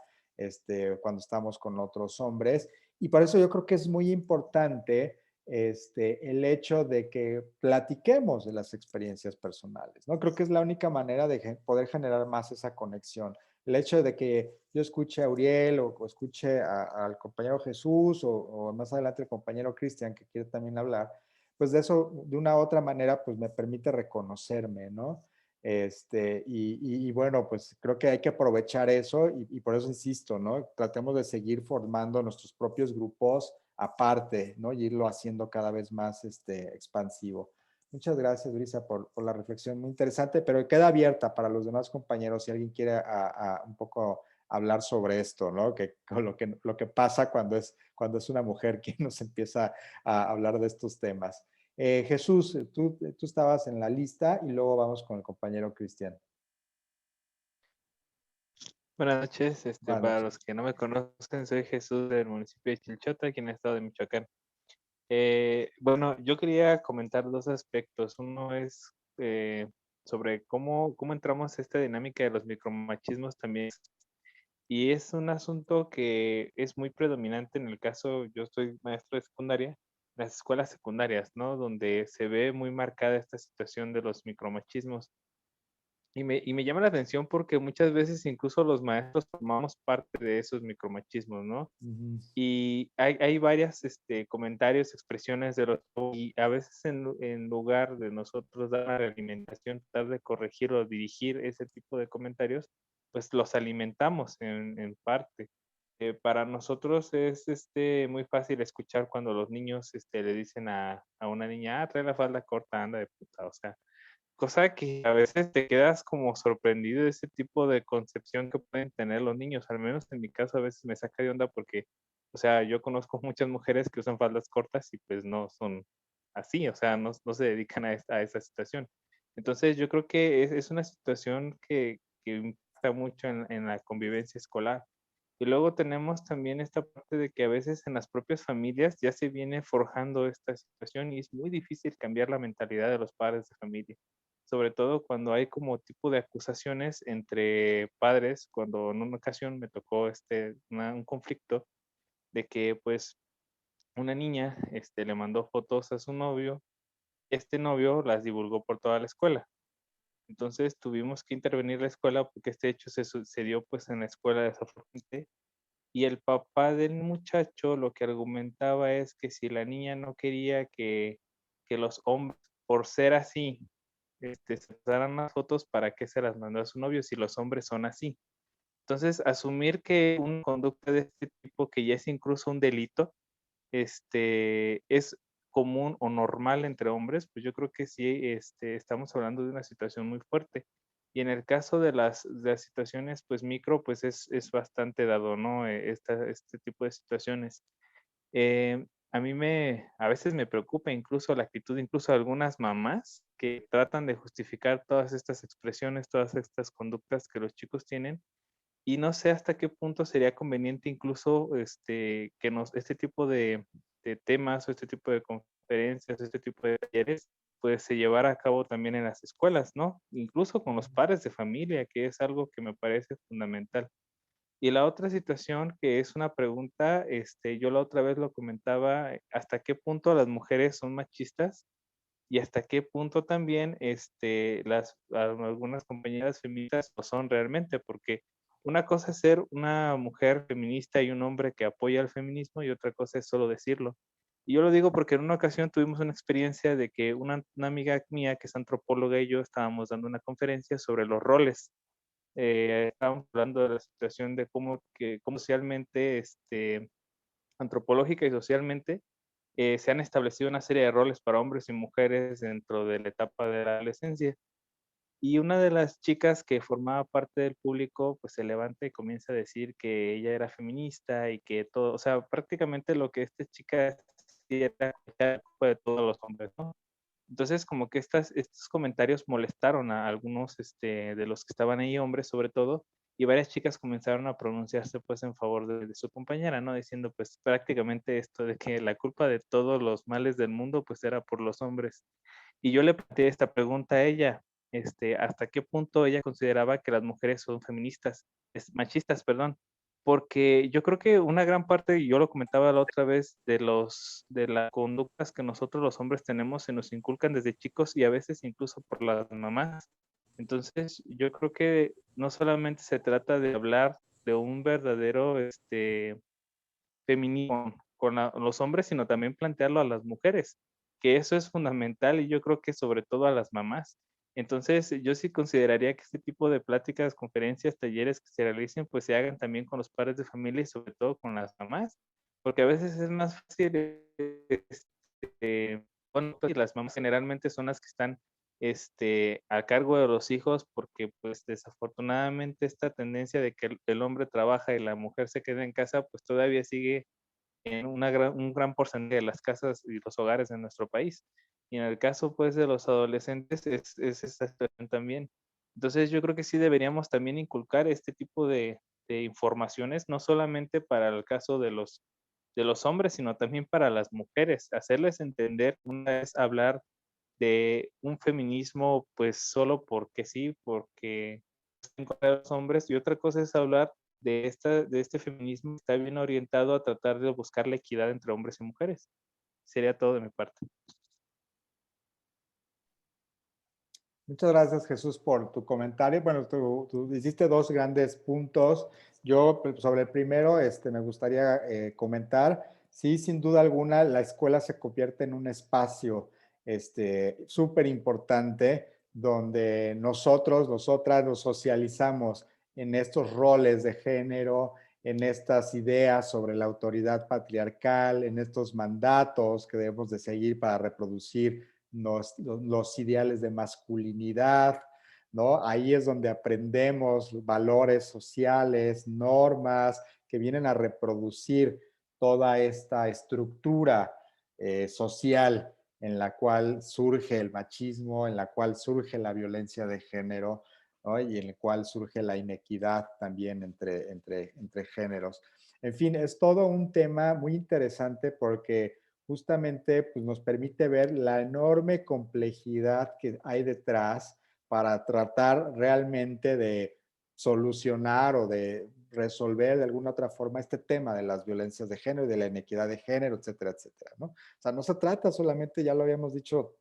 cuando estamos con otros hombres. Y por eso yo creo que es muy importante el hecho de que platiquemos de las experiencias personales, ¿no? Creo que es la única manera de poder generar más esa conexión. El hecho de que yo escuche a Uriel o escuche al compañero Jesús o más adelante el compañero Cristian que quiere también hablar, pues de eso, de una u otra manera, pues me permite reconocerme, ¿no? Y bueno, pues creo que hay que aprovechar eso y por eso insisto, ¿no? Tratemos de seguir formando nuestros propios grupos aparte, ¿no? Y irlo haciendo cada vez más expansivo. Muchas gracias, Brisa, por la reflexión muy interesante, pero queda abierta para los demás compañeros si alguien quiere un poco hablar sobre esto, ¿no? Lo que pasa cuando es una mujer quien nos empieza a hablar de estos temas. Jesús, tú estabas en la lista y luego vamos con el compañero Cristian. Buenas noches, Buenas para noches. los que no me conocen, soy Jesús del municipio de Chilchota, aquí en el estado de Michoacán. Bueno, yo quería comentar dos aspectos. Uno es sobre cómo entramos a esta dinámica de los micromachismos también. Y es un asunto que es muy predominante en el caso, yo soy maestro de secundaria, las escuelas secundarias, ¿no? Donde se ve muy marcada esta situación de los micromachismos. Y me llama la atención porque muchas veces incluso los maestros formamos parte de esos micromachismos, ¿no? Uh-huh. Y hay varias comentarios, expresiones de los... Y a veces en lugar de nosotros dar la alimentación, tratar de corregir o dirigir ese tipo de comentarios, pues los alimentamos en parte. Para nosotros es muy fácil escuchar cuando los niños le dicen a una niña, trae la falda corta, anda de puta, o sea, cosa que a veces te quedas como sorprendido de ese tipo de concepción que pueden tener los niños. Al menos en mi caso a veces me saca de onda porque, o sea, yo conozco muchas mujeres que usan faldas cortas y pues no son así, o sea, no se dedican a esa situación. Entonces yo creo que es una situación que impacta mucho en la convivencia escolar. Y luego tenemos también esta parte de que a veces en las propias familias ya se viene forjando esta situación y es muy difícil cambiar la mentalidad de los padres de familia, sobre todo cuando hay como tipo de acusaciones entre padres, cuando en una ocasión me tocó un conflicto de que pues una niña le mandó fotos a su novio, este novio las divulgó por toda la escuela. Entonces tuvimos que intervenir la escuela porque este hecho se sucedió pues en la escuela desafortunadamente. Y el papá del muchacho lo que argumentaba es que si la niña no quería que los hombres, por ser así, se pasaran las fotos, ¿para qué se las mandó a su novio si los hombres son así? Entonces, asumir que una conducta de este tipo, que ya es incluso un delito, es común o normal entre hombres, pues yo creo que sí, estamos hablando de una situación muy fuerte. Y en el caso de las situaciones, pues micro, pues es bastante dado, ¿no? Este tipo de situaciones. A mí a veces me preocupa incluso la actitud, incluso de algunas mamás que tratan de justificar todas estas expresiones, todas estas conductas que los chicos tienen y no sé hasta qué punto sería conveniente incluso que este tipo de temas o este tipo de conferencias, este tipo de talleres, pues se llevara a cabo también en las escuelas, ¿no? Incluso con los padres de familia, que es algo que me parece fundamental. Y la otra situación que es una pregunta, yo la otra vez lo comentaba, ¿hasta qué punto las mujeres son machistas? Y hasta qué punto también algunas compañeras feministas lo son realmente, porque una cosa es ser una mujer feminista y un hombre que apoya el feminismo y otra cosa es solo decirlo. Y yo lo digo porque en una ocasión tuvimos una experiencia de que una amiga mía que es antropóloga y yo estábamos dando una conferencia sobre los roles. Estábamos hablando de la situación de cómo socialmente, antropológica y socialmente, se han establecido una serie de roles para hombres y mujeres dentro de la etapa de la adolescencia. Y una de las chicas que formaba parte del público, pues se levanta y comienza a decir que ella era feminista y que todo, o sea, prácticamente lo que esta chica hacía era culpa de todos los hombres, ¿no? Entonces, como que estos comentarios molestaron a algunos de los que estaban ahí, hombres sobre todo, y varias chicas comenzaron a pronunciarse pues en favor de su compañera, ¿no? Diciendo pues prácticamente esto de que la culpa de todos los males del mundo pues era por los hombres. Y yo le planteé esta pregunta a ella, ¿hasta qué punto ella consideraba que las mujeres son feministas, machistas, perdón? Porque yo creo que una gran parte, y yo lo comentaba la otra vez, de las conductas que nosotros los hombres tenemos se nos inculcan desde chicos y a veces incluso por las mamás. Entonces, yo creo que no solamente se trata de hablar de un verdadero feminismo con los hombres, sino también plantearlo a las mujeres, que eso es fundamental y yo creo que sobre todo a las mamás. Entonces, yo sí consideraría que este tipo de pláticas, conferencias, talleres que se realicen, pues se hagan también con los padres de familia y sobre todo con las mamás, porque a veces es más fácil, bueno, y las mamás generalmente son las que están a cargo de los hijos porque pues desafortunadamente esta tendencia de que el hombre trabaja y la mujer se queda en casa pues todavía sigue en un gran porcentaje de las casas y los hogares de nuestro país. Y en el caso pues de los adolescentes es esta situación también. Entonces yo creo que sí deberíamos también inculcar este tipo de informaciones, no solamente para el caso de los hombres, sino también para las mujeres, hacerles entender, una vez hablar de un feminismo pues solo porque sí, porque en contra de los hombres, y otra cosa es hablar de este feminismo que está bien orientado a tratar de buscar la equidad entre hombres y mujeres. Sería todo de mi parte. Muchas gracias, Jesús, por tu comentario. Bueno, tú hiciste dos grandes puntos. Yo, pues, sobre el primero, me gustaría comentar, sí, sin duda alguna, la escuela se convierte en un espacio súper importante donde nosotras nos socializamos en estos roles de género, en estas ideas sobre la autoridad patriarcal, en estos mandatos que debemos de seguir para reproducir los ideales de masculinidad, ¿no? Ahí es donde aprendemos valores sociales, normas que vienen a reproducir toda esta estructura social en la cual surge el machismo, en la cual surge la violencia de género. ¿no? Y en el cual surge la inequidad también entre géneros. En fin, es todo un tema muy interesante porque justamente pues, nos permite ver la enorme complejidad que hay detrás para tratar realmente de solucionar o de resolver de alguna otra forma este tema de las violencias de género y de la inequidad de género, etcétera, etcétera, ¿no? O sea, no se trata solamente, ya lo habíamos dicho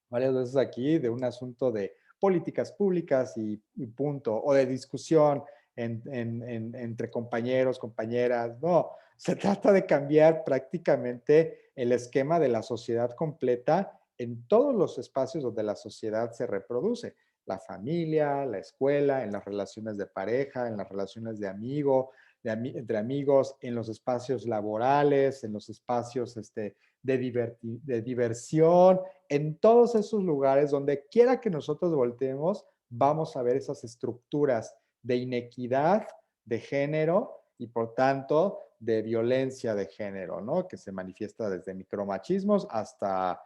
varias veces aquí, de un asunto de políticas públicas y punto, o de discusión entre compañeros, compañeras, no, se trata de cambiar prácticamente el esquema de la sociedad completa en todos los espacios donde la sociedad se reproduce, la familia, la escuela, en las relaciones de pareja, en las relaciones de amigo, entre amigos, en los espacios laborales, en los espacios de diversión, en todos esos lugares, donde quiera que nosotros volteemos, vamos a ver esas estructuras de inequidad de género y por tanto de violencia de género, ¿no? Que se manifiesta desde micromachismos hasta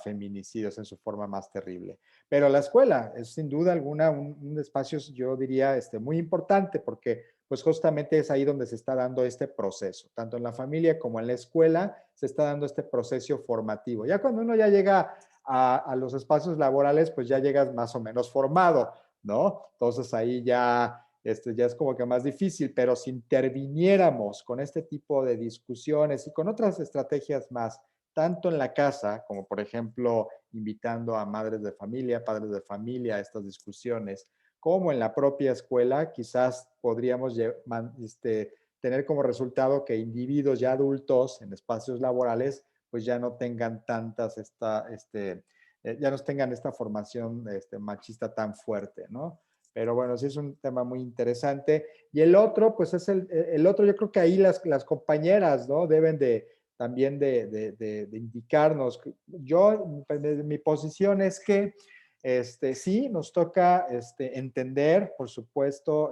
feminicidios en su forma más terrible. Pero la escuela es sin duda alguna un espacio, yo diría, muy importante porque pues justamente es ahí donde se está dando este proceso, tanto en la familia como en la escuela se está dando este proceso formativo. Ya cuando uno ya llega a los espacios laborales, pues ya llegas más o menos formado, ¿no? Entonces ahí ya es como que más difícil, pero si interviniéramos con este tipo de discusiones y con otras estrategias más, tanto en la casa, como por ejemplo invitando a madres de familia, padres de familia a estas discusiones, como en la propia escuela, quizás podríamos tener como resultado que individuos ya adultos en espacios laborales pues ya no tengan ya no tengan esta formación machista tan fuerte, ¿no? Pero bueno, sí es un tema muy interesante. Y el otro, pues es el otro, yo creo que ahí las compañeras, ¿no? Deben también de indicarnos. Yo, mi posición es que sí, nos toca entender, por supuesto,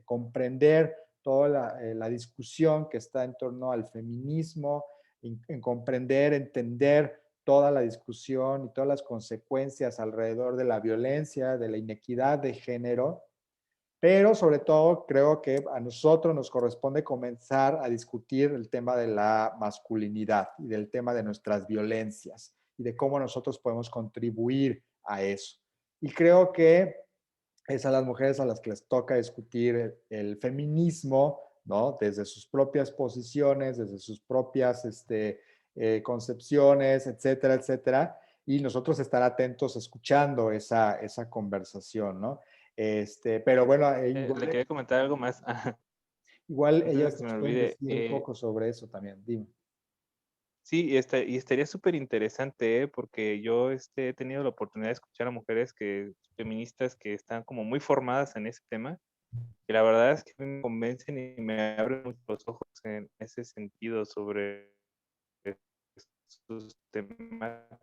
comprender toda la discusión que está en torno al feminismo, en comprender, entender toda la discusión y todas las consecuencias alrededor de la violencia, de la inequidad de género, pero sobre todo creo que a nosotros nos corresponde comenzar a discutir el tema de la masculinidad y del tema de nuestras violencias y de cómo nosotros podemos contribuir a eso. Y creo que es a las mujeres a las que les toca discutir el feminismo, ¿no? Desde sus propias posiciones, desde sus propias concepciones, etcétera, etcétera. Y nosotros estar atentos escuchando esa conversación, ¿no? Pero bueno, Le quería comentar algo más, igual antes de ellas que me nos pueden olvide. decir un poco sobre eso también. Dime. Sí, y estaría súper interesante, porque yo he tenido la oportunidad de escuchar a mujeres feministas que están como muy formadas en ese tema, y la verdad es que me convencen y me abren mucho los ojos en ese sentido sobre sus temáticas.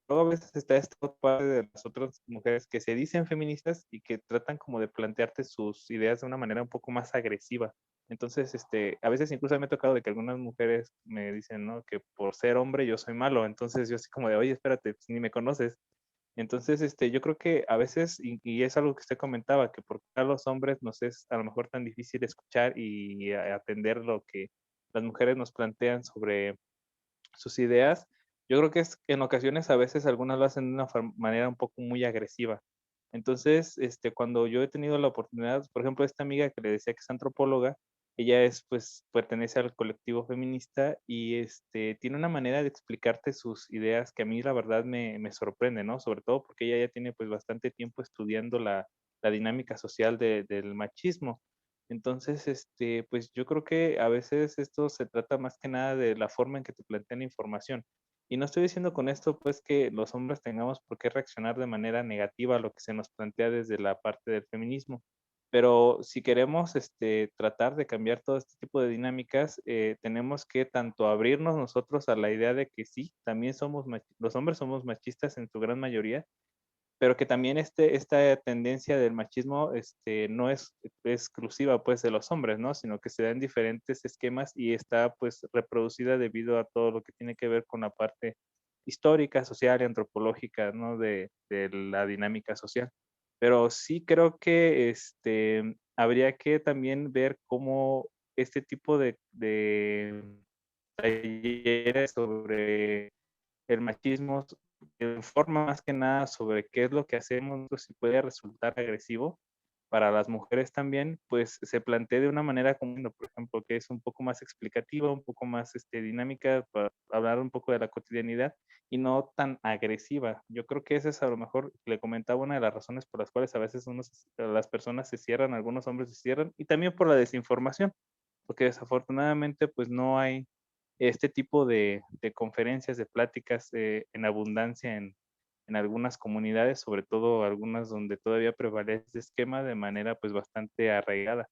Luego a veces está esta parte de las otras mujeres que se dicen feministas y que tratan como de plantearte sus ideas de una manera un poco más agresiva. Entonces, a veces incluso me ha tocado de que algunas mujeres me dicen, ¿no? Que por ser hombre yo soy malo. Entonces yo así como de, oye, espérate, pues, ni me conoces. Entonces, yo creo que a veces, y es algo que usted comentaba, que por qué a los hombres nos es a lo mejor tan difícil escuchar y atender lo que las mujeres nos plantean sobre sus ideas, yo creo que es en ocasiones a veces algunas lo hacen de una manera un poco muy agresiva. Entonces, cuando yo he tenido la oportunidad, por ejemplo, esta amiga que le decía que es antropóloga, ella pues, pertenece al colectivo feminista y tiene una manera de explicarte sus ideas que a mí la verdad me sorprende, ¿no? Sobre todo porque ella ya tiene pues bastante tiempo estudiando la dinámica social del machismo. Entonces, pues yo creo que a veces esto se trata más que nada de la forma en que te plantean la información. Y no estoy diciendo con esto, pues, que los hombres tengamos por qué reaccionar de manera negativa a lo que se nos plantea desde la parte del feminismo. Pero si queremos tratar de cambiar todo este tipo de dinámicas, tenemos que tanto abrirnos nosotros a la idea de que sí, también los hombres somos machistas en su gran mayoría, pero que también esta tendencia del machismo no es exclusiva pues de los hombres, ¿no? Sino que se da en diferentes esquemas y está pues reproducida debido a todo lo que tiene que ver con la parte histórica, social y antropológica, ¿no? De la dinámica social. pero sí creo que habría que también ver cómo este tipo de talleres sobre el machismo informa más que nada sobre qué es lo que hacemos, si puede resultar agresivo para las mujeres también, pues se plantea de una manera como, por ejemplo, que es un poco más explicativa, un poco más dinámica, para hablar un poco de la cotidianidad y no tan agresiva. Yo creo que esa es a lo mejor, le comentaba, una de las razones por las cuales a veces las personas se cierran, algunos hombres se cierran, y también por la desinformación, porque desafortunadamente pues no hay este tipo de conferencias, de pláticas en abundancia en algunas comunidades, sobre todo algunas donde todavía prevalece este esquema de manera pues bastante arraigada.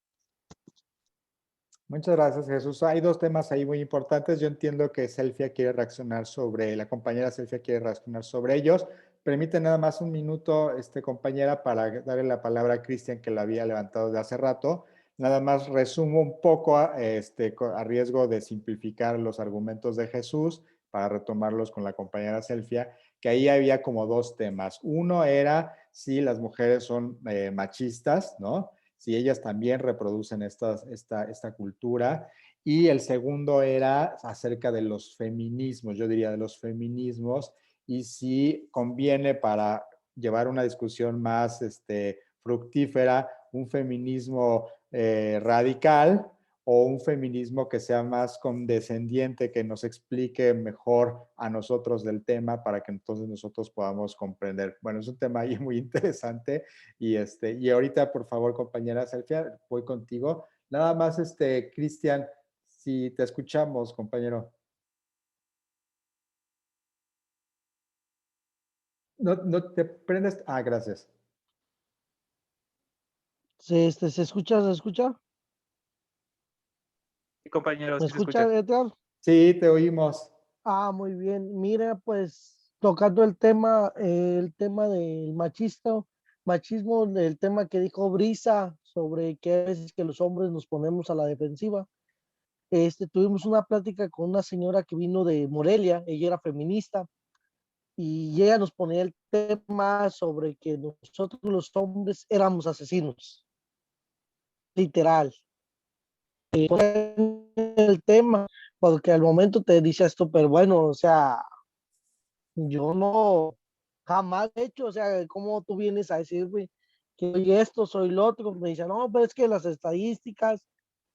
Muchas gracias, Jesús. Hay dos temas ahí muy importantes. Yo entiendo que Selfia quiere reaccionar sobre, la compañera Selfia quiere reaccionar sobre ellos. Permite nada más un minuto, compañera, para darle la palabra a Cristian, que la había levantado de hace rato. Nada más resumo un poco, a riesgo de simplificar los argumentos de Jesús, para retomarlos con la compañera Selfia, que ahí había como dos temas. Uno era si las mujeres son machistas, ¿no? Si ellas también reproducen esta cultura. Y el segundo era acerca de los feminismos, yo diría de los feminismos, y si conviene, para llevar una discusión más fructífera, un feminismo radical o un feminismo que sea más condescendiente, que nos explique mejor a nosotros del tema para que entonces nosotros podamos comprender. Bueno, es un tema ahí muy interesante y ahorita, por favor, compañera Selfia, voy contigo. Nada más, Cristian, si te escuchamos, compañero. No, no te prendes. Ah, gracias. ¿Se escucha? ¿Se escucha? Sí, compañero, ¿Me sí se escucha. escucha, Edgar? Sí, te oímos. Ah, muy bien. Mira, pues tocando el tema del machismo, el tema que dijo Brisa sobre que a veces que los hombres nos ponemos a la defensiva. Tuvimos una plática con una señora que vino de Morelia, ella era feminista, y ella nos ponía el tema sobre que nosotros los hombres éramos asesinos, literal. El tema, porque al momento te dice esto, pero bueno, o sea, yo no, jamás he hecho, o sea, ¿cómo tú vienes a decirme que soy esto, soy lo otro? Me dice, no, pero es que las estadísticas,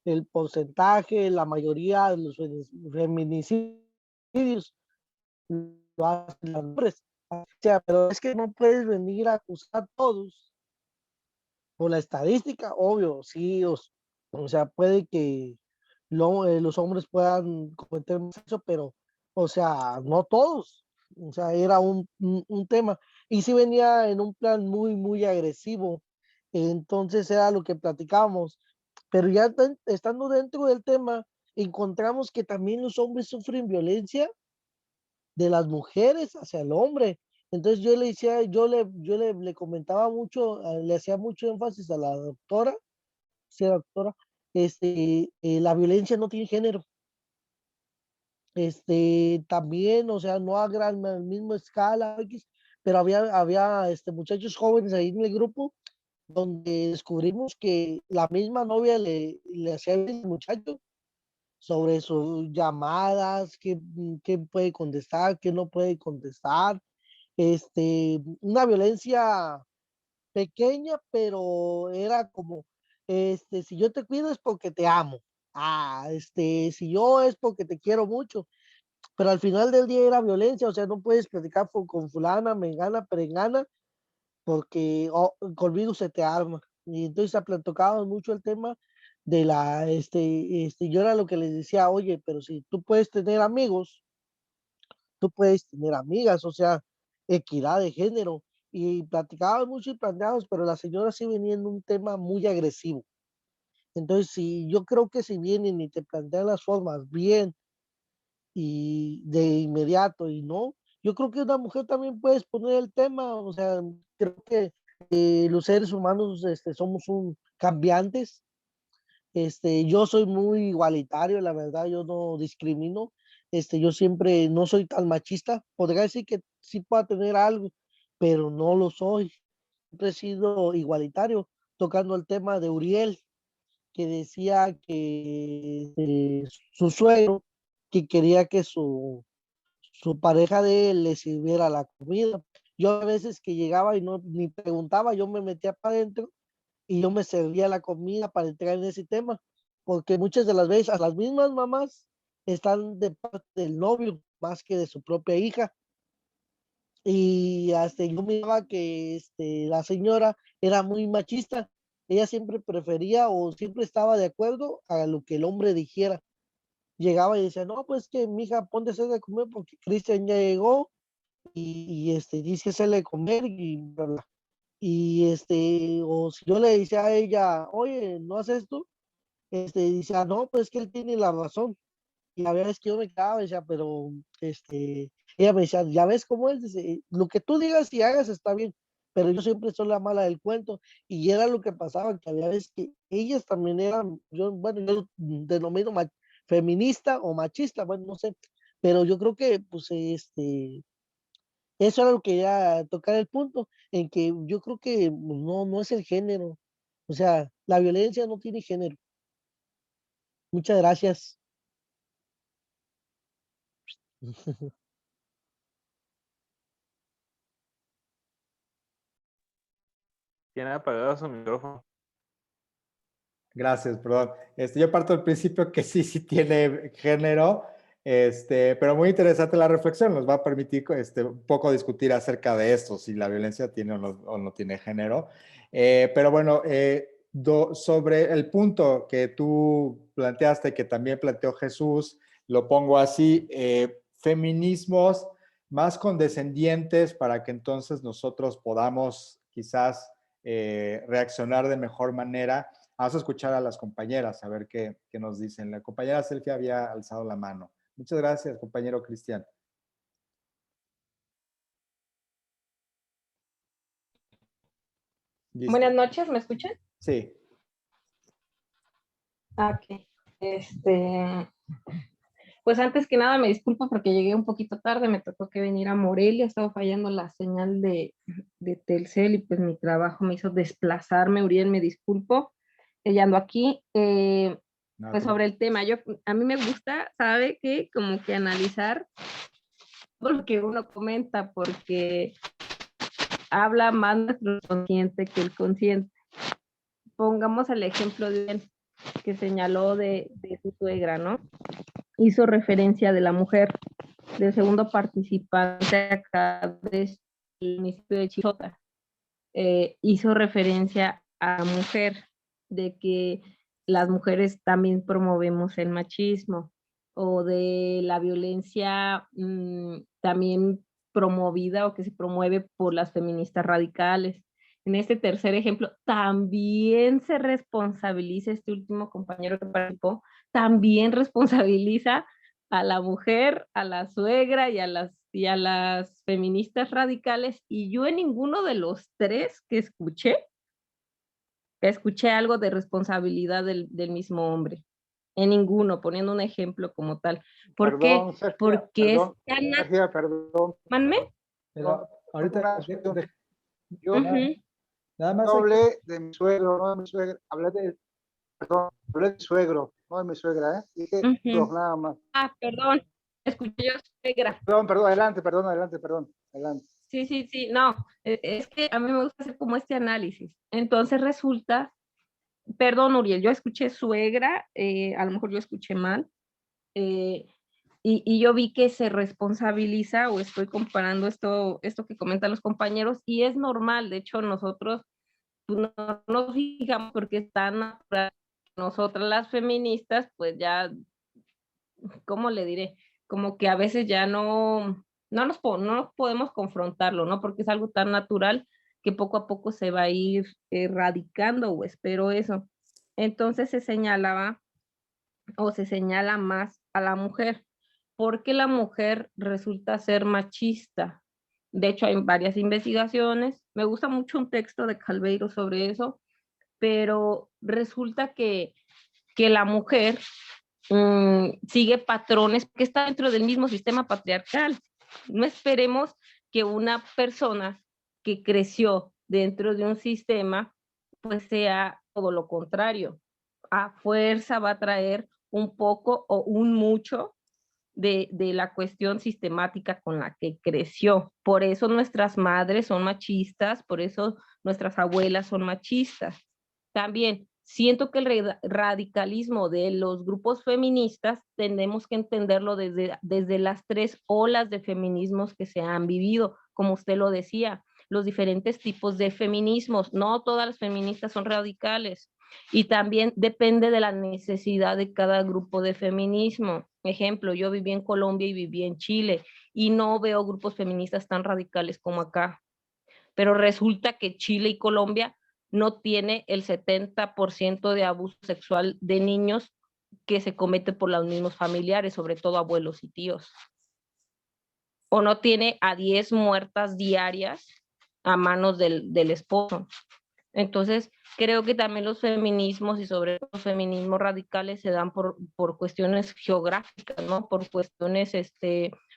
el porcentaje, la mayoría de los feminicidios lo hacen las mujeres. O sea, pero es que no puedes venir a acusar a todos por la estadística, obvio, sí, o sea, puede que los hombres puedan cometer eso, pero, o sea, no todos. O sea, era un tema. Y sí venía en un plan muy, muy agresivo. Entonces era lo que platicábamos. Pero ya estando dentro del tema, encontramos que también los hombres sufren violencia de las mujeres hacia el hombre. Entonces yo le decía, le comentaba mucho, le hacía mucho énfasis a la doctora, sí, doctora, la violencia no tiene género. También, o sea, no a gran, a la misma escala, X, pero había muchachos jóvenes ahí en el grupo donde descubrimos que la misma novia le hacía al muchacho sobre sus llamadas, qué puede contestar, qué no puede contestar. Una violencia pequeña, pero era como, si yo te cuido es porque te amo. Ah, si yo es porque te quiero mucho, pero al final del día era violencia, o sea, no puedes platicar con fulana, mengana, perengana, porque conmigo se te arma. Y entonces tocábamos mucho el tema de yo era lo que les decía, oye, pero si tú puedes tener amigos, tú puedes tener amigas, o sea, equidad de género. Y platicábamos mucho y planteábamos, pero la señora sí venía en un tema muy agresivo. Entonces, si yo creo que si vienen y te plantean las formas bien y de inmediato y no, yo creo que una mujer también puede exponer el tema, o sea, creo que los seres humanos somos cambiantes. Yo soy muy igualitario, la verdad, yo no discrimino. Yo siempre no soy tan machista. Podría decir que sí pueda tener algo, pero no lo soy. siempre he sido igualitario, tocando el tema de Uriel, que decía que su suegro, que quería que su pareja de él le sirviera la comida. Yo a veces que llegaba y no ni preguntaba, yo me metía para adentro y yo me servía la comida para entrar en ese tema, porque muchas de las veces a las mismas mamás están de parte del novio más que de su propia hija. Y hasta yo miraba que la señora era muy machista. Ella siempre prefería o siempre estaba de acuerdo a lo que el hombre dijera. Llegaba y decía, no, pues que mija, ponte a hacer de comer porque Cristian ya llegó y dice hacerle de comer y bla, bla. Y o si yo le decía a ella, oye, no haces esto, dice, ah, no, pues que él tiene la razón. Y la verdad es que yo me quedaba, decía, pero ella me decía, ya ves cómo es, dice, lo que tú digas y hagas está bien, pero yo siempre soy la mala del cuento. Y era lo que pasaba, que había veces que ellas también eran, bueno, yo lo denomino feminista o machista, bueno, no sé, pero yo creo que, pues, eso era lo que ya tocar el punto, en que yo creo que no es el género, o sea, la violencia no tiene género. Muchas gracias. Tiene apagado su micrófono. Gracias, perdón. Yo parto del principio que sí tiene género, pero muy interesante la reflexión. Nos va a permitir un poco discutir acerca de esto, si la violencia tiene o no tiene género. Pero bueno, sobre el punto que tú planteaste, que también planteó Jesús, lo pongo así, feminismos más condescendientes para que entonces nosotros podamos quizás reaccionar de mejor manera. Vamos a escuchar a las compañeras, a ver qué nos dicen. La compañera Selfie había alzado la mano. Muchas gracias, compañero Cristian. ¿Listo? Buenas noches, ¿me escuchan? Sí. Ok. Pues antes que nada me disculpo porque llegué un poquito tarde, me tocó que venir a Morelia, estaba fallando la señal de Telcel y pues mi trabajo me hizo desplazarme. Uriel, me disculpo, ya ando aquí. Pues sobre el tema, a mí me gusta, sabe que como que analizar todo lo que uno comenta, porque habla más nuestro consciente que el consciente. Pongamos el ejemplo de él, que señaló de su suegra, ¿no? Hizo referencia de la mujer, del segundo participante acá del municipio de Chichota. Hizo referencia a la mujer, de que las mujeres también promovemos el machismo, o de la violencia también promovida o que se promueve por las feministas radicales. En este tercer ejemplo, también se responsabiliza este último compañero que participó, también responsabiliza a la mujer, a la suegra y a las feministas radicales, y yo en ninguno de los tres que escuché algo de responsabilidad del mismo hombre. En ninguno, poniendo un ejemplo como tal. ¿Por qué? Porque Sergio, perdón. ¿Mánme? Pero ahorita nada más no hablé de mi suegro, no de mi suegra, hablé de suegro, no de mi suegra, dije nada más. Ah, perdón, escuché yo suegra. Perdón, adelante. Sí, no, es que a mí me gusta hacer como este análisis. Entonces resulta, perdón Uriel, yo escuché suegra, a lo mejor yo escuché mal, y yo vi que se responsabiliza, o estoy comparando esto que comentan los compañeros, y es normal. De hecho nosotros pues, no nos fijamos porque es tan natural. Nosotras las feministas, pues ya, ¿cómo le diré? Como que a veces ya no nos podemos confrontarlo, ¿no? Porque es algo tan natural que poco a poco se va a ir erradicando, o espero eso. Entonces se señalaba o se señala más a la mujer, porque la mujer resulta ser machista. De hecho, hay varias investigaciones. Me gusta mucho un texto de Calveiro sobre eso, pero resulta que la mujer sigue patrones que está dentro del mismo sistema patriarcal. No esperemos que una persona que creció dentro de un sistema, pues sea todo lo contrario. A fuerza va a traer un poco o un mucho de la cuestión sistemática con la que creció. Por eso nuestras madres son machistas, por eso nuestras abuelas son machistas. También siento que el radicalismo de los grupos feministas tenemos que entenderlo desde las 3 olas de feminismos que se han vivido, como usted lo decía, los diferentes tipos de feminismos. No todas las feministas son radicales y también depende de la necesidad de cada grupo de feminismo. Ejemplo, yo viví en Colombia y viví en Chile y no veo grupos feministas tan radicales como acá, pero resulta que Chile y Colombia no tiene el 70% de abuso sexual de niños que se comete por los mismos familiares, sobre todo abuelos y tíos. O no tiene a 10 muertas diarias a manos del esposo. Entonces, creo que también los feminismos y sobre todo los feminismos radicales se dan por cuestiones geográficas, ¿no? Por cuestiones,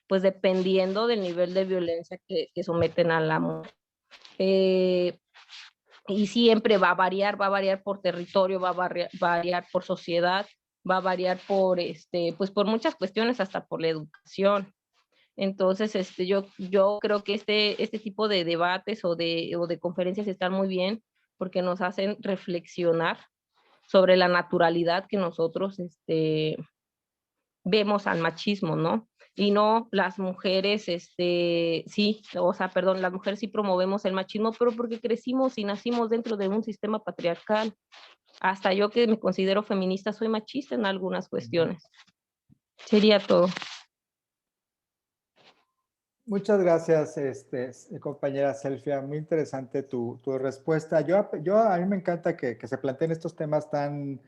pues dependiendo del nivel de violencia que someten a la mujer. Y siempre va a variar por territorio, va a variar por sociedad, va a variar pues por muchas cuestiones, hasta por la educación. Entonces, yo creo que este tipo de debates o de conferencias están muy bien porque nos hacen reflexionar sobre la naturalidad que nosotros vemos al machismo, ¿no? Y no las mujeres, sí, o sea, perdón, las mujeres sí promovemos el machismo, pero porque crecimos y nacimos dentro de un sistema patriarcal. Hasta yo que me considero feminista soy machista en algunas cuestiones. Sería todo. Muchas gracias, compañera Selfia. Muy interesante tu respuesta. A mí me encanta que se planteen estos temas tan,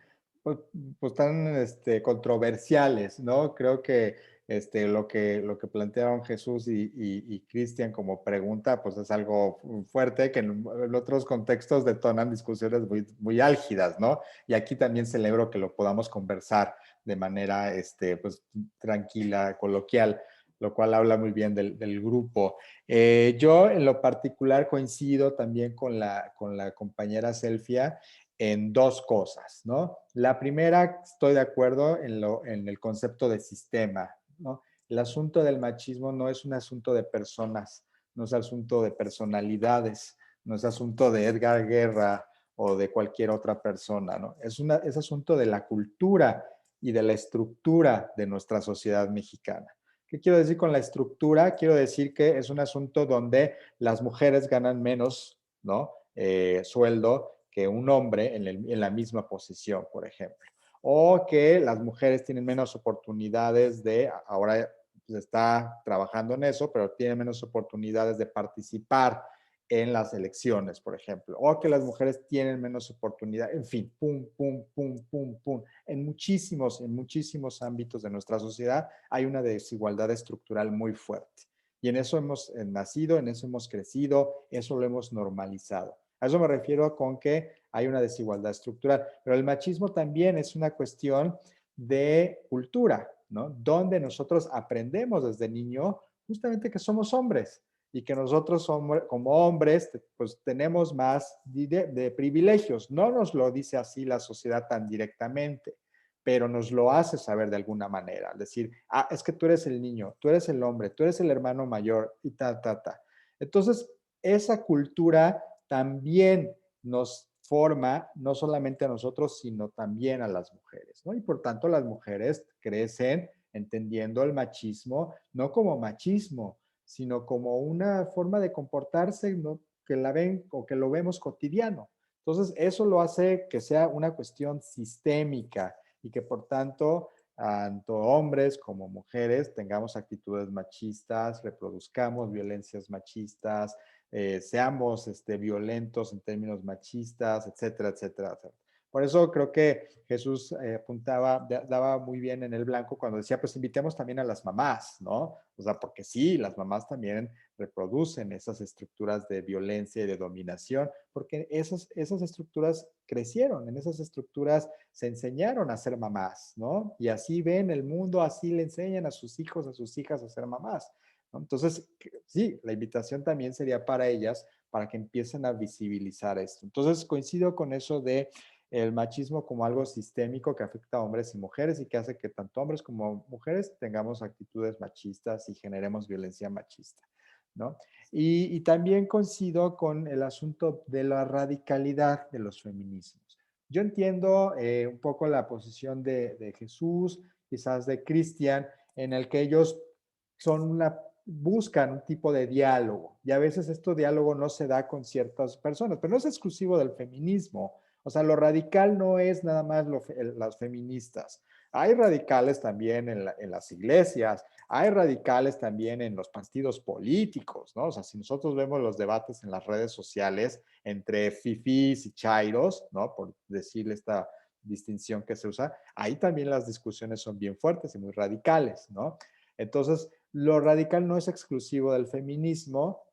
pues tan controversiales, ¿no? Creo que, lo que plantearon Jesús y Cristian como pregunta, pues es algo fuerte que en otros contextos detonan discusiones muy, muy álgidas, ¿no? Y aquí también celebro que lo podamos conversar de manera, pues, tranquila, coloquial, lo cual habla muy bien del grupo. Yo en lo particular coincido también con la compañera Selfia en 2 cosas, ¿no? La primera, estoy de acuerdo en el concepto de sistema, ¿no? El asunto del machismo no es un asunto de personas, no es asunto de personalidades, no es asunto de Edgar Guerra o de cualquier otra persona, ¿no? Es asunto de la cultura y de la estructura de nuestra sociedad mexicana. ¿Qué quiero decir con la estructura? Quiero decir que es un asunto donde las mujeres ganan menos, ¿no? Sueldo que un hombre en la misma posición, por ejemplo. O que las mujeres tienen menos oportunidades ahora se está trabajando en eso, pero tienen menos oportunidades de participar en las elecciones, por ejemplo, o que las mujeres tienen menos oportunidad, en fin, pum, pum, pum, pum, pum. En muchísimos ámbitos de nuestra sociedad hay una desigualdad estructural muy fuerte. Y en eso hemos nacido, en eso hemos crecido, eso lo hemos normalizado. A eso me refiero con que hay una desigualdad estructural. Pero el machismo también es una cuestión de cultura, ¿no? Donde nosotros aprendemos desde niño justamente que somos hombres y que nosotros somos, como hombres, pues tenemos más de privilegios. No nos lo dice así la sociedad tan directamente, pero nos lo hace saber de alguna manera. Es decir, es que tú eres el niño, tú eres el hombre, tú eres el hermano mayor y ta. Entonces, esa cultura también nos forma no solamente a nosotros, sino también a las mujeres, ¿no? Y por tanto, las mujeres crecen entendiendo el machismo no como machismo, sino como una forma de comportarse, ¿no? Que la ven o que lo vemos cotidiano. Entonces, eso lo hace que sea una cuestión sistémica y que por tanto, tanto hombres como mujeres tengamos actitudes machistas, reproduzcamos violencias machistas, seamos violentos en términos machistas, etcétera, etcétera, etcétera. Por eso creo que Jesús apuntaba, daba muy bien en el blanco cuando decía, pues invitemos también a las mamás, ¿no? O sea, porque sí, las mamás también reproducen esas estructuras de violencia y de dominación, porque esas estructuras crecieron, en esas estructuras se enseñaron a ser mamás, ¿no? Y así ven el mundo, así le enseñan a sus hijos, a sus hijas a ser mamás, ¿no? Entonces, sí, la invitación también sería para ellas, para que empiecen a visibilizar esto. Entonces, coincido con eso de el machismo como algo sistémico que afecta a hombres y mujeres y que hace que tanto hombres como mujeres tengamos actitudes machistas y generemos violencia machista, ¿no? Y también coincido con el asunto de la radicalidad de los feminismos. Yo entiendo un poco la posición de Jesús, quizás de Cristian, en el que ellos buscan un tipo de diálogo y a veces este diálogo no se da con ciertas personas, pero no es exclusivo del feminismo. O sea, lo radical no es nada más las feministas. Hay radicales también en las iglesias, hay radicales también en los partidos políticos, ¿no? O sea, si nosotros vemos los debates en las redes sociales entre fifís y chairos, ¿no? Por decirle esta distinción que se usa, ahí también las discusiones son bien fuertes y muy radicales, ¿no? Entonces, lo radical no es exclusivo del feminismo,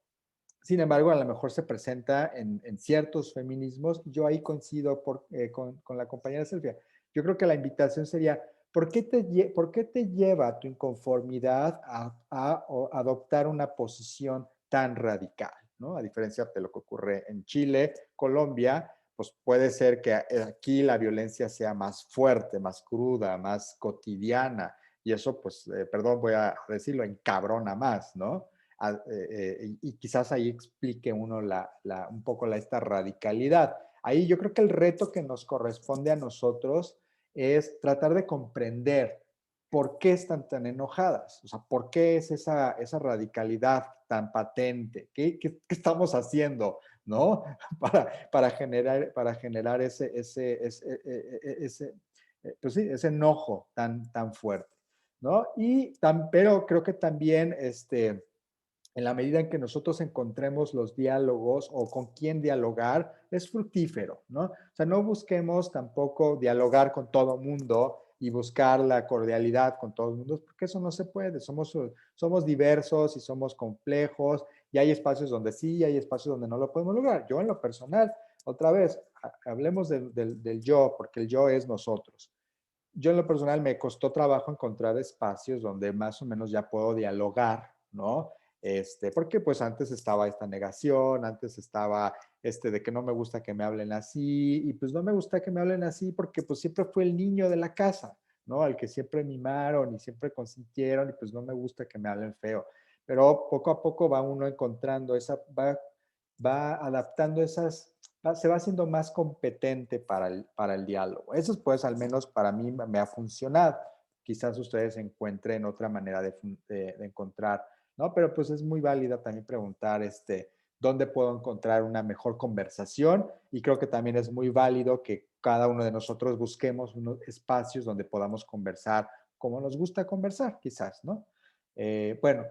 sin embargo, a lo mejor se presenta en ciertos feminismos. Yo ahí coincido con la compañera Silvia. Yo creo que la invitación sería, ¿por qué te lleva tu inconformidad a adoptar una posición tan radical? ¿No? A diferencia de lo que ocurre en Chile, Colombia, pues puede ser que aquí la violencia sea más fuerte, más cruda, más cotidiana, y eso, pues, perdón, voy a decirlo, encabrona más, ¿no? Y quizás ahí explique uno un poco esta radicalidad. Ahí yo creo que el reto que nos corresponde a nosotros es tratar de comprender por qué están tan enojadas, o sea, por qué es esa radicalidad tan patente, qué estamos haciendo, ¿no? Para generar pues sí, ese enojo tan fuerte, ¿no? Pero creo que también, en la medida en que nosotros encontremos los diálogos o con quién dialogar, es fructífero, ¿no? O sea, no busquemos tampoco dialogar con todo mundo y buscar la cordialidad con todo el mundo, porque eso no se puede. Somos diversos y somos complejos y hay espacios donde sí y hay espacios donde no lo podemos lograr. Yo en lo personal, otra vez, hablemos del yo, porque el yo es nosotros. Yo en lo personal me costó trabajo encontrar espacios donde más o menos ya puedo dialogar, ¿no? Porque pues antes estaba esta negación, antes estaba de que no me gusta que me hablen así, y pues no me gusta que me hablen así porque pues siempre fue el niño de la casa, ¿no? Al que siempre mimaron y siempre consintieron y pues no me gusta que me hablen feo. Pero poco a poco va uno encontrando va adaptando se va haciendo más competente para el diálogo. Eso pues al menos para mí me ha funcionado. Quizás ustedes encuentren otra manera de encontrar, ¿no? Pero pues es muy válida también preguntar, ¿dónde puedo encontrar una mejor conversación? Y creo que también es muy válido que cada uno de nosotros busquemos unos espacios donde podamos conversar como nos gusta conversar, quizás, ¿no? Bueno,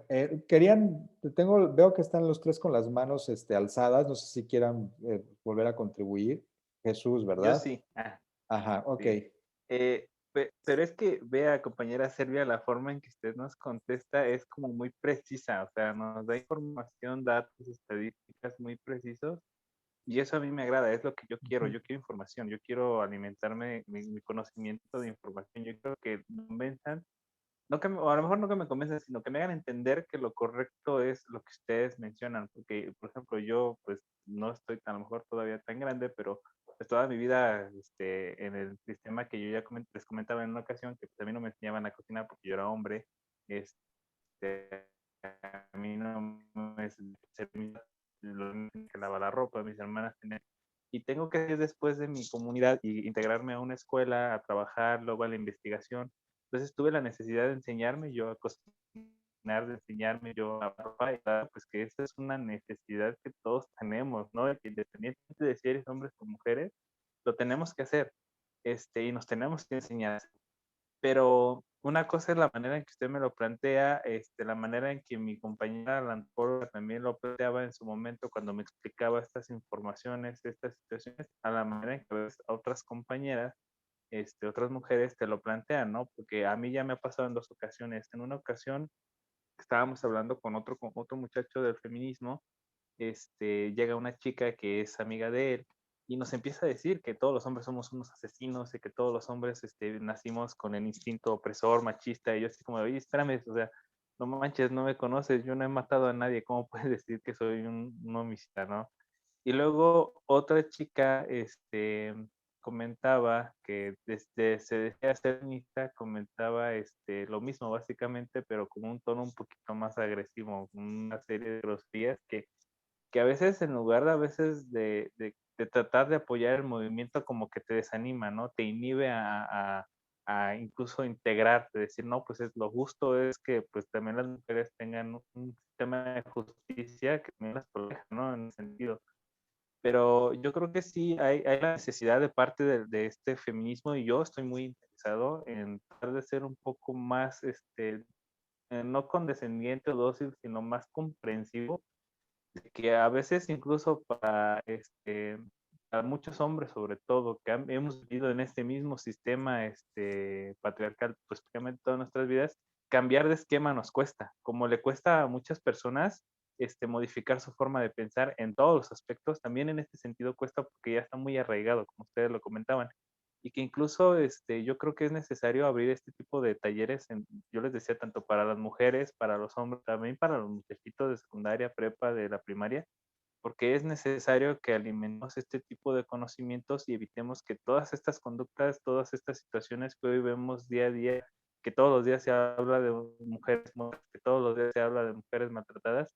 veo que están los tres con las manos alzadas, no sé si quieran volver a contribuir. Jesús, Yo ¿verdad? sí. Ajá, ok. Sí. Pero es que, vea, compañera Silvia, la forma en que usted nos contesta es como muy precisa, o sea, nos da información, datos, estadísticas muy precisos, y eso a mí me agrada, es lo que yo quiero información, yo quiero alimentarme mi conocimiento de información, yo quiero que me convenzan, no que o a lo mejor no que me convenzan, sino que me hagan entender que lo correcto es lo que ustedes mencionan, porque, por ejemplo, yo pues no estoy a lo mejor todavía tan grande, pero pues, toda mi vida en el sistema que yo ya les comentaba en una ocasión, que pues, a mí no me enseñaban a cocinar porque yo era hombre, a mí no me servía lo mismo que lavar la ropa, mis hermanas tenían, y tengo que ir después de mi comunidad y integrarme a una escuela, a trabajar, luego a la investigación. Entonces tuve la necesidad de enseñarme yo a cocinar, de enseñarme yo a ropa, y claro, pues que esa es una necesidad que todos tenemos, ¿no? Que independientemente de si eres hombres o mujeres, lo tenemos que hacer, y nos tenemos que enseñar. Pero una cosa es la manera en que usted me lo plantea, la manera en que mi compañera la antropóloga también lo planteaba en su momento cuando me explicaba estas informaciones, estas situaciones, a la manera en que a veces otras compañeras, otras mujeres te lo plantean, ¿no? Porque a mí ya me ha pasado en dos ocasiones. En una ocasión estábamos hablando con otro muchacho del feminismo, llega una chica que es amiga de él y nos empieza a decir que todos los hombres somos unos asesinos y que todos los hombres nacimos con el instinto opresor, machista, y yo así como, oye, espérame, o sea, no manches, no me conoces, yo no he matado a nadie, ¿cómo puedes decir que soy un homicida, no? Y luego otra chica comentaba que desde se decía ser feminista, comentaba lo mismo básicamente, pero con un tono un poquito más agresivo, con una serie de groserías que a veces en lugar de a veces de tratar de apoyar el movimiento como que te desanima, ¿no? Te inhibe a incluso integrarte, decir, no, pues lo justo es que pues también las mujeres tengan un sistema de justicia que también las proteja, ¿no? En ese sentido. Pero yo creo que sí hay la necesidad de parte de este feminismo y yo estoy muy interesado en tratar de ser un poco más, no condescendiente o dócil, sino más comprensivo, de que a veces incluso para muchos hombres sobre todo, que hemos vivido en este mismo sistema patriarcal pues prácticamente todas nuestras vidas, cambiar de esquema nos cuesta, como le cuesta a muchas personas modificar su forma de pensar en todos los aspectos, también en este sentido cuesta porque ya está muy arraigado, como ustedes lo comentaban, y que incluso yo creo que es necesario abrir este tipo de talleres, yo les decía, tanto para las mujeres, para los hombres, también para los muchachitos de secundaria, prepa, de la primaria, porque es necesario que alimentemos este tipo de conocimientos y evitemos que todas estas conductas, todas estas situaciones que hoy vemos día a día, que todos los días se habla de mujeres muertas, que todos los días se habla de mujeres maltratadas,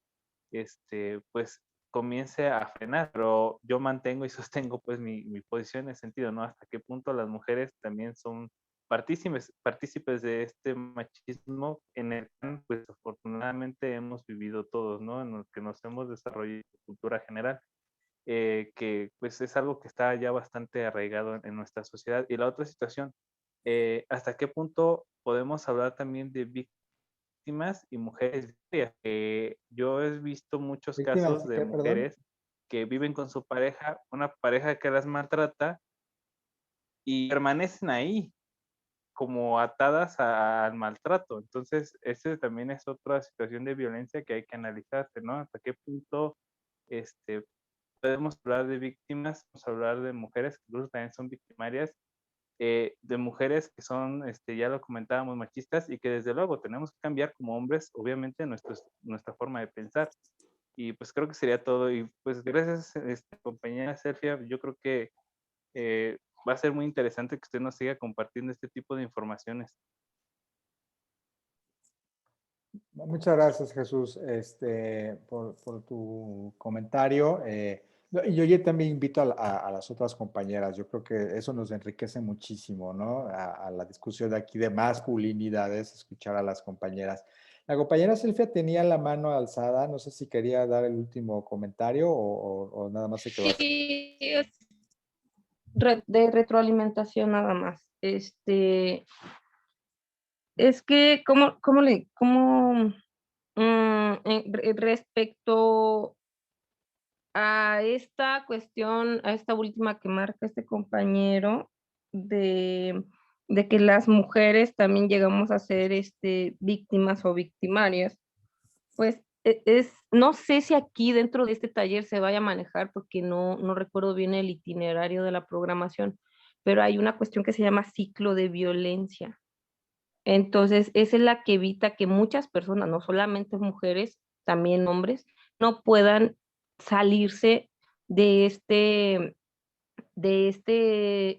pues comience a frenar, pero yo mantengo y sostengo pues mi posición en ese sentido, ¿no? Hasta qué punto las mujeres también son partícipes de este machismo en el que pues afortunadamente hemos vivido todos, ¿no? En el que nos hemos desarrollado en cultura general, que pues es algo que está ya bastante arraigado en nuestra sociedad. Y la otra situación, ¿hasta qué punto podemos hablar también de víctimas y mujeres victorias? Yo he visto muchos ¿Víctimas casos de de qué, perdón? mujeres que viven con su pareja, una pareja que las maltrata y permanecen ahí como atadas al maltrato. Entonces, ese también es otra situación de violencia que hay que analizarse, ¿no? Hasta qué punto este, podemos hablar de víctimas, podemos hablar de mujeres que incluso también son victimarias, de mujeres que son, ya lo comentábamos, machistas, y que desde luego tenemos que cambiar como hombres, obviamente, nuestra forma de pensar. Y pues creo que sería todo. Y pues gracias, compañera Serfia. Yo creo que va a ser muy interesante que usted nos siga compartiendo este tipo de informaciones. Muchas gracias, Jesús, por tu comentario. Y yo también invito a las otras compañeras. Yo creo que eso nos enriquece muchísimo, ¿no? A la discusión de aquí de masculinidades, escuchar a las compañeras. La compañera Silvia tenía la mano alzada. No sé si quería dar el último comentario o nada más se quedó así. Sí, de retroalimentación nada más. Es que, respecto a esta cuestión, a esta última que marca este compañero, de que las mujeres también llegamos a ser víctimas o victimarias, pues no sé si aquí dentro de este taller se vaya a manejar, porque no recuerdo bien el itinerario de la programación, pero hay una cuestión que se llama ciclo de violencia. Entonces, esa es la que evita que muchas personas, no solamente mujeres, también hombres, no puedan salirse de este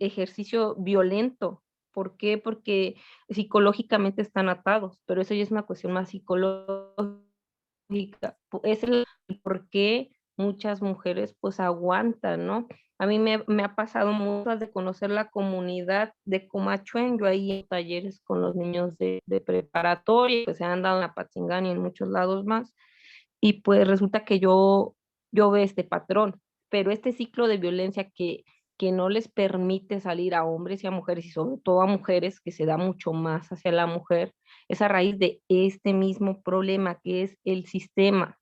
ejercicio violento. ¿Por qué? Porque psicológicamente están atados, pero eso ya es una cuestión más psicológica. Es el por qué muchas mujeres pues aguantan, ¿no? A mí me ha pasado mucho de conocer la comunidad de Comachuen. Yo ahí en talleres con los niños de preparatoria, que se han dado en Apatzingán y en muchos lados más, y pues resulta que yo veo este patrón, pero este ciclo de violencia que no les permite salir a hombres y a mujeres, y sobre todo a mujeres, que se da mucho más hacia la mujer, es a raíz de este mismo problema que es el sistema.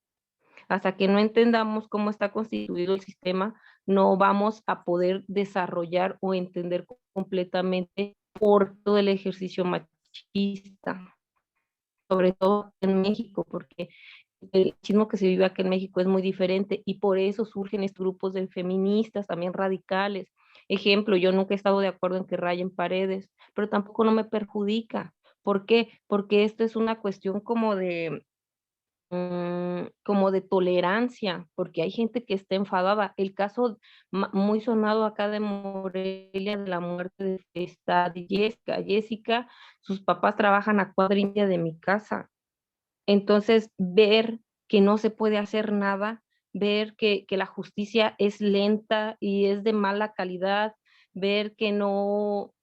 Hasta que no entendamos cómo está constituido el sistema, no vamos a poder desarrollar o entender completamente por todo el ejercicio machista, sobre todo en México, porque el machismo que se vive aquí en México es muy diferente, y por eso surgen estos grupos de feministas también radicales. Ejemplo, yo nunca he estado de acuerdo en que rayen paredes, pero tampoco no me perjudica. ¿Por qué? Porque esto es una cuestión como como de tolerancia, porque hay gente que está enfadada. El caso muy sonado acá de Morelia, de la muerte de de Jessica. Jessica, sus papás trabajan a cuadra y media de mi casa. Entonces, ver que no se puede hacer nada, ver que la justicia es lenta y es de mala calidad, ver que no,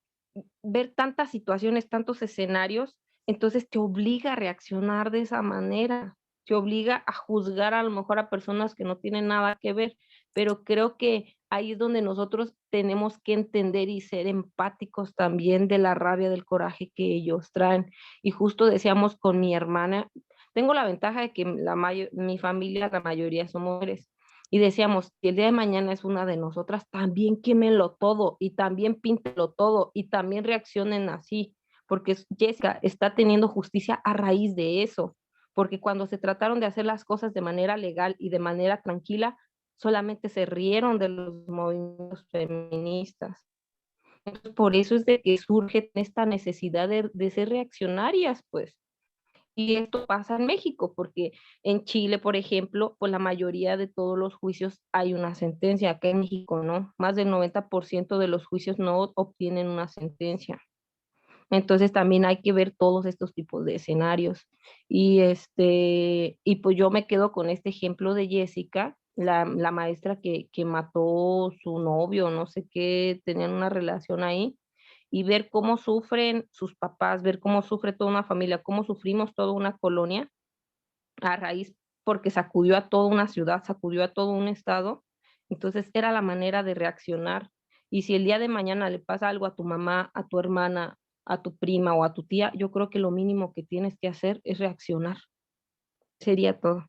ver tantas situaciones, tantos escenarios, entonces te obliga a reaccionar de esa manera, te obliga a juzgar a lo mejor a personas que no tienen nada que ver, pero creo que ahí es donde nosotros tenemos que entender y ser empáticos también de la rabia, del coraje que ellos traen. Y justo decíamos con mi hermana, tengo la ventaja de que mi familia, la mayoría son mujeres. Y decíamos, si el día de mañana es una de nosotras, también quémenlo todo y también píntelo todo y también reaccionen así, porque Jessica está teniendo justicia a raíz de eso, porque cuando se trataron de hacer las cosas de manera legal y de manera tranquila, solamente se rieron de los movimientos feministas. Entonces, por eso es de que surge esta necesidad de ser reaccionarias, pues. Y esto pasa en México, porque en Chile, por ejemplo, pues la mayoría de todos los juicios hay una sentencia. Acá en México no, más del 90% de los juicios no obtienen una sentencia. Entonces también hay que ver todos estos tipos de escenarios. Y pues yo me quedo con este ejemplo de Jessica, la maestra que mató su novio, no sé qué, tenían una relación ahí, y ver cómo sufren sus papás, ver cómo sufre toda una familia, cómo sufrimos toda una colonia a raíz porque sacudió a toda una ciudad, sacudió a todo un estado. Entonces era la manera de reaccionar. Y si el día de mañana le pasa algo a tu mamá, a tu hermana, a tu prima o a tu tía, yo creo que lo mínimo que tienes que hacer es reaccionar. Sería todo.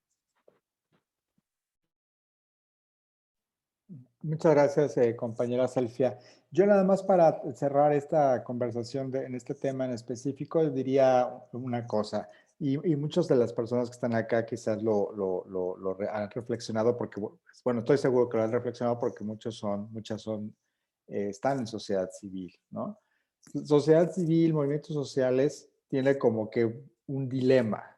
Muchas gracias, compañera Salfia. Yo nada más para cerrar esta conversación en este tema en específico, diría una cosa, y muchas de las personas que están acá quizás han reflexionado, porque, bueno, estoy seguro que lo han reflexionado porque muchas son, están en sociedad civil, ¿no? Sociedad civil, movimientos sociales, tiene como que un dilema.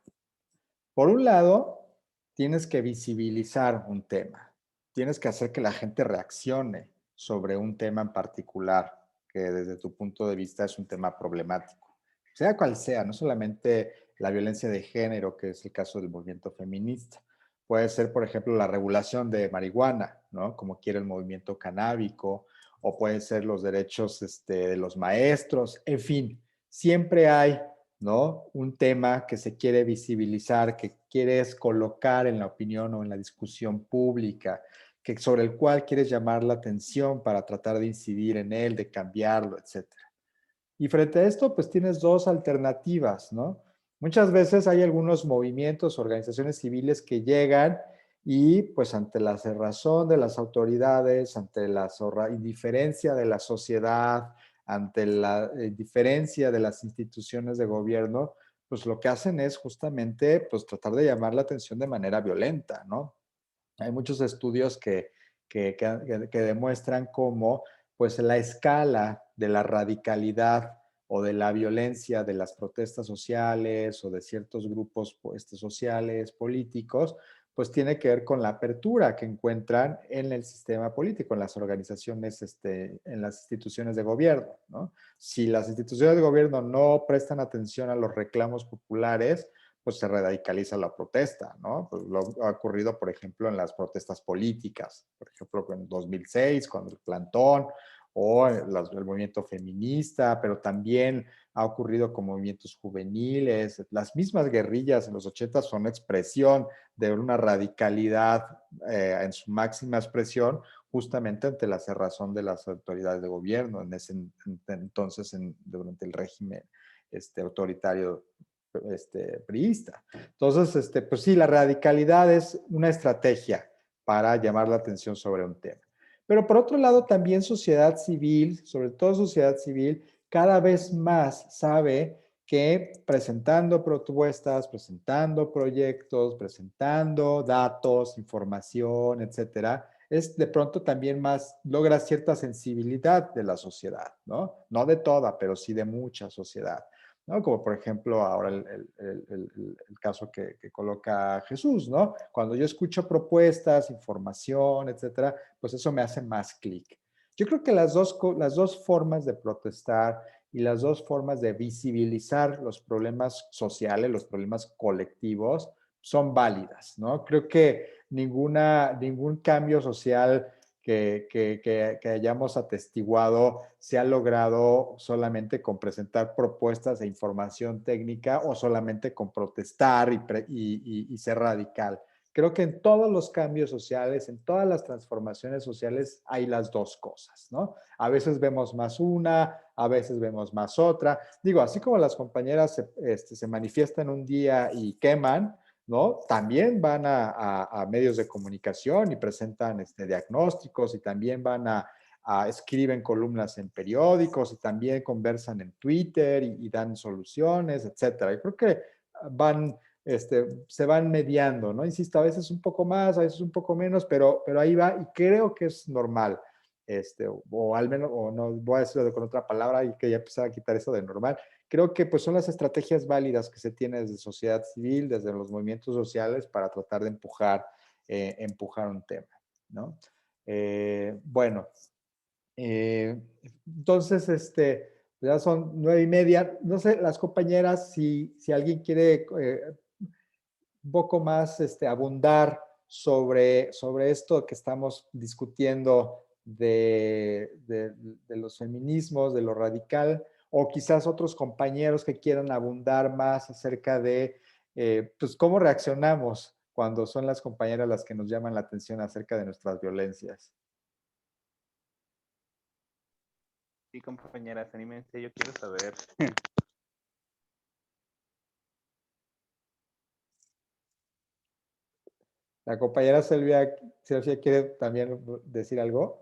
Por un lado, tienes que visibilizar un tema. Tienes que hacer que la gente reaccione sobre un tema en particular, que desde tu punto de vista es un tema problemático. Sea cual sea, no solamente la violencia de género, que es el caso del movimiento feminista. Puede ser, por ejemplo, la regulación de marihuana, ¿no? Como quiere el movimiento canábico, o pueden ser los derechos de los maestros, en fin, siempre hay, ¿no? Un tema que se quiere visibilizar, que quieres colocar en la opinión o en la discusión pública, sobre el cual quieres llamar la atención para tratar de incidir en él, de cambiarlo, etc. Y frente a esto, pues tienes dos alternativas, ¿no? Muchas veces hay algunos movimientos, organizaciones civiles que llegan y pues ante la cerrazón de las autoridades, ante la indiferencia de la sociedad, ante la indiferencia de las instituciones de gobierno, pues lo que hacen es justamente pues tratar de llamar la atención de manera violenta, ¿no? Hay muchos estudios que demuestran cómo pues la escala de la radicalidad o de la violencia de las protestas sociales o de ciertos grupos sociales, políticos, pues tiene que ver con la apertura que encuentran en el sistema político, en las organizaciones, en las instituciones de gobierno, ¿no? Si las instituciones de gobierno no prestan atención a los reclamos populares, pues se radicaliza la protesta, ¿no? Pues lo ha ocurrido, por ejemplo, en las protestas políticas, por ejemplo, en 2006, con el plantón, o el movimiento feminista, pero también ha ocurrido con movimientos juveniles. Las mismas guerrillas en los 80 son expresión de una radicalidad en su máxima expresión, justamente ante la cerrazón de las autoridades de gobierno, en ese entonces, durante el régimen autoritario priista. Entonces, pues sí, la radicalidad es una estrategia para llamar la atención sobre un tema. Pero por otro lado, también sociedad civil, sobre todo sociedad civil, cada vez más sabe que presentando propuestas, presentando proyectos, presentando datos, información, etcétera, es de pronto también más, logra cierta sensibilidad de la sociedad, ¿no? No de toda, pero sí de mucha sociedad. ¿no? Como por ejemplo ahora el caso que coloca Jesús, ¿no? Cuando yo escucho propuestas, información, etcétera, pues eso me hace más clic. Yo creo que las dos formas de protestar y las dos formas de visibilizar los problemas sociales, los problemas colectivos, son válidas, ¿no? Creo que ningún cambio social que hayamos atestiguado se ha logrado solamente con presentar propuestas e información técnica o solamente con protestar y ser radical. Creo que en todos los cambios sociales, en todas las transformaciones sociales, hay las dos cosas, ¿no? A veces vemos más una, a veces vemos más otra. Digo, así como las compañeras se manifiestan un día y queman, ¿no? También van a medios de comunicación y presentan diagnósticos y también escriben columnas en periódicos y también conversan en Twitter y dan soluciones, etcétera. Yo creo que van, se van mediando, ¿no? Insisto, a veces un poco más, a veces un poco menos, pero ahí va y creo que es normal. O al menos, o no voy a decirlo con otra palabra y que ya empezar a quitar eso de normal. Creo que pues son las estrategias válidas que se tienen desde sociedad civil, desde los movimientos sociales para tratar de empujar un tema, ¿no? Bueno, entonces, ya son 9:30. No sé, las compañeras, si alguien quiere un poco más abundar sobre esto que estamos discutiendo de los feminismos, de lo radical, o quizás otros compañeros que quieran abundar más acerca de pues cómo reaccionamos cuando son las compañeras las que nos llaman la atención acerca de nuestras violencias. Sí, compañeras, anímense, yo quiero saber. La compañera Silvia quiere también decir algo.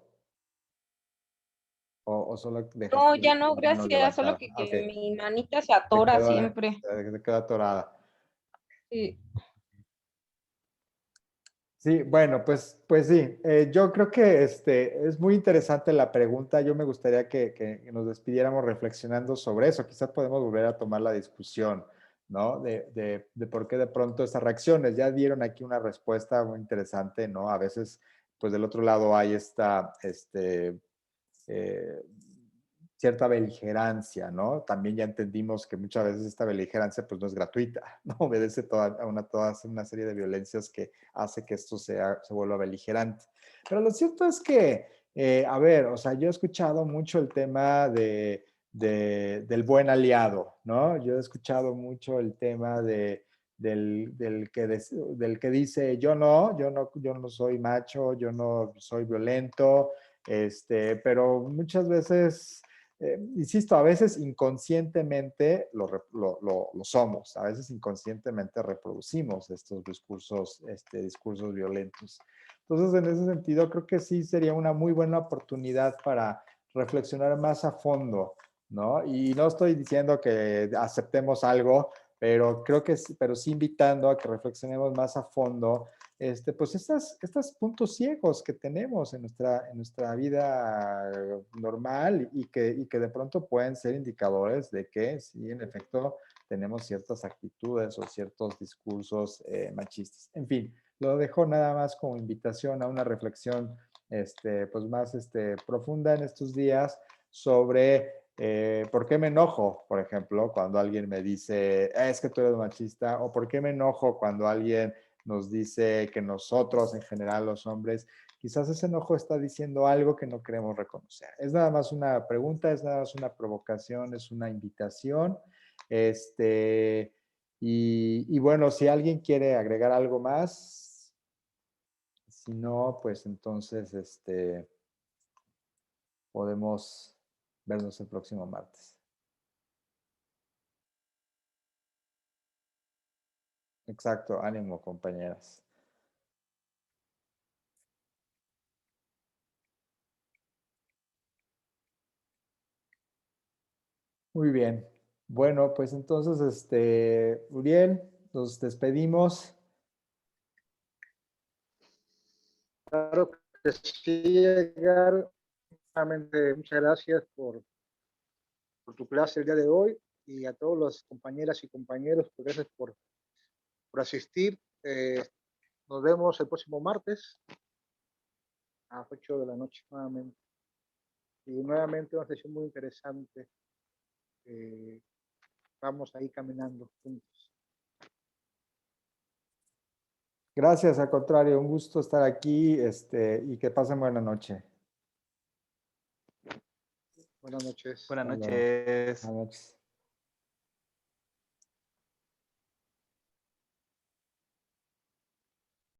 ¿O solo dejaste No, ya no, la mano gracias. Solo levantada? que Ok, mi manita se atora siempre. se quedó atorada. Sí. Sí, bueno, pues sí, yo creo que es muy interesante la pregunta. Yo me gustaría que nos despidiéramos reflexionando sobre eso. Quizás podemos volver a tomar la discusión, ¿no? De por qué de pronto estas reacciones. Ya dieron aquí una respuesta muy interesante, ¿no? A veces, pues del otro lado hay eh, cierta beligerancia, ¿no? También ya entendimos que muchas veces esta beligerancia pues no es gratuita, ¿no? Obedece a toda una serie de violencias que hace que esto se vuelva beligerante. Pero lo cierto es que, a ver, o sea, yo he escuchado mucho el tema del buen aliado, ¿no? Yo he escuchado mucho el tema del que dice yo no soy macho, yo no soy violento, pero muchas veces, insisto, a veces inconscientemente lo somos, a veces inconscientemente reproducimos estos discursos violentos. Entonces, en ese sentido, creo que sí sería una muy buena oportunidad para reflexionar más a fondo, ¿no? Y no estoy diciendo que aceptemos algo, pero creo que pero sí invitando a que reflexionemos más a fondo pues estos puntos ciegos que tenemos en nuestra vida normal y que de pronto pueden ser indicadores de que sí, en efecto, tenemos ciertas actitudes o ciertos discursos machistas. En fin, lo dejo nada más como invitación a una reflexión pues más profunda en estos días sobre ¿por qué me enojo, por ejemplo, cuando alguien me dice, es que tú eres machista? ¿O por qué me enojo cuando alguien nos dice que nosotros, en general los hombres, quizás ese enojo está diciendo algo que no queremos reconocer? Es nada más una pregunta, es nada más una provocación, es una invitación. Y bueno, si alguien quiere agregar algo más, si no, pues entonces podemos vernos el próximo martes. Exacto, ánimo, compañeras. Muy bien. Bueno, pues entonces, Uriel, nos despedimos. Claro que sí, Edgar. Realmente muchas gracias por tu clase el día de hoy y a todos los compañeras y compañeros, pues gracias por asistir. Nos vemos el próximo martes a las 8 de la noche nuevamente. Y nuevamente una sesión muy interesante. Vamos ahí caminando juntos. Gracias, al contrario, un gusto estar aquí y que pasen buena noche. Buenas noches. Buenas Hasta luego. noches. Buenas noches.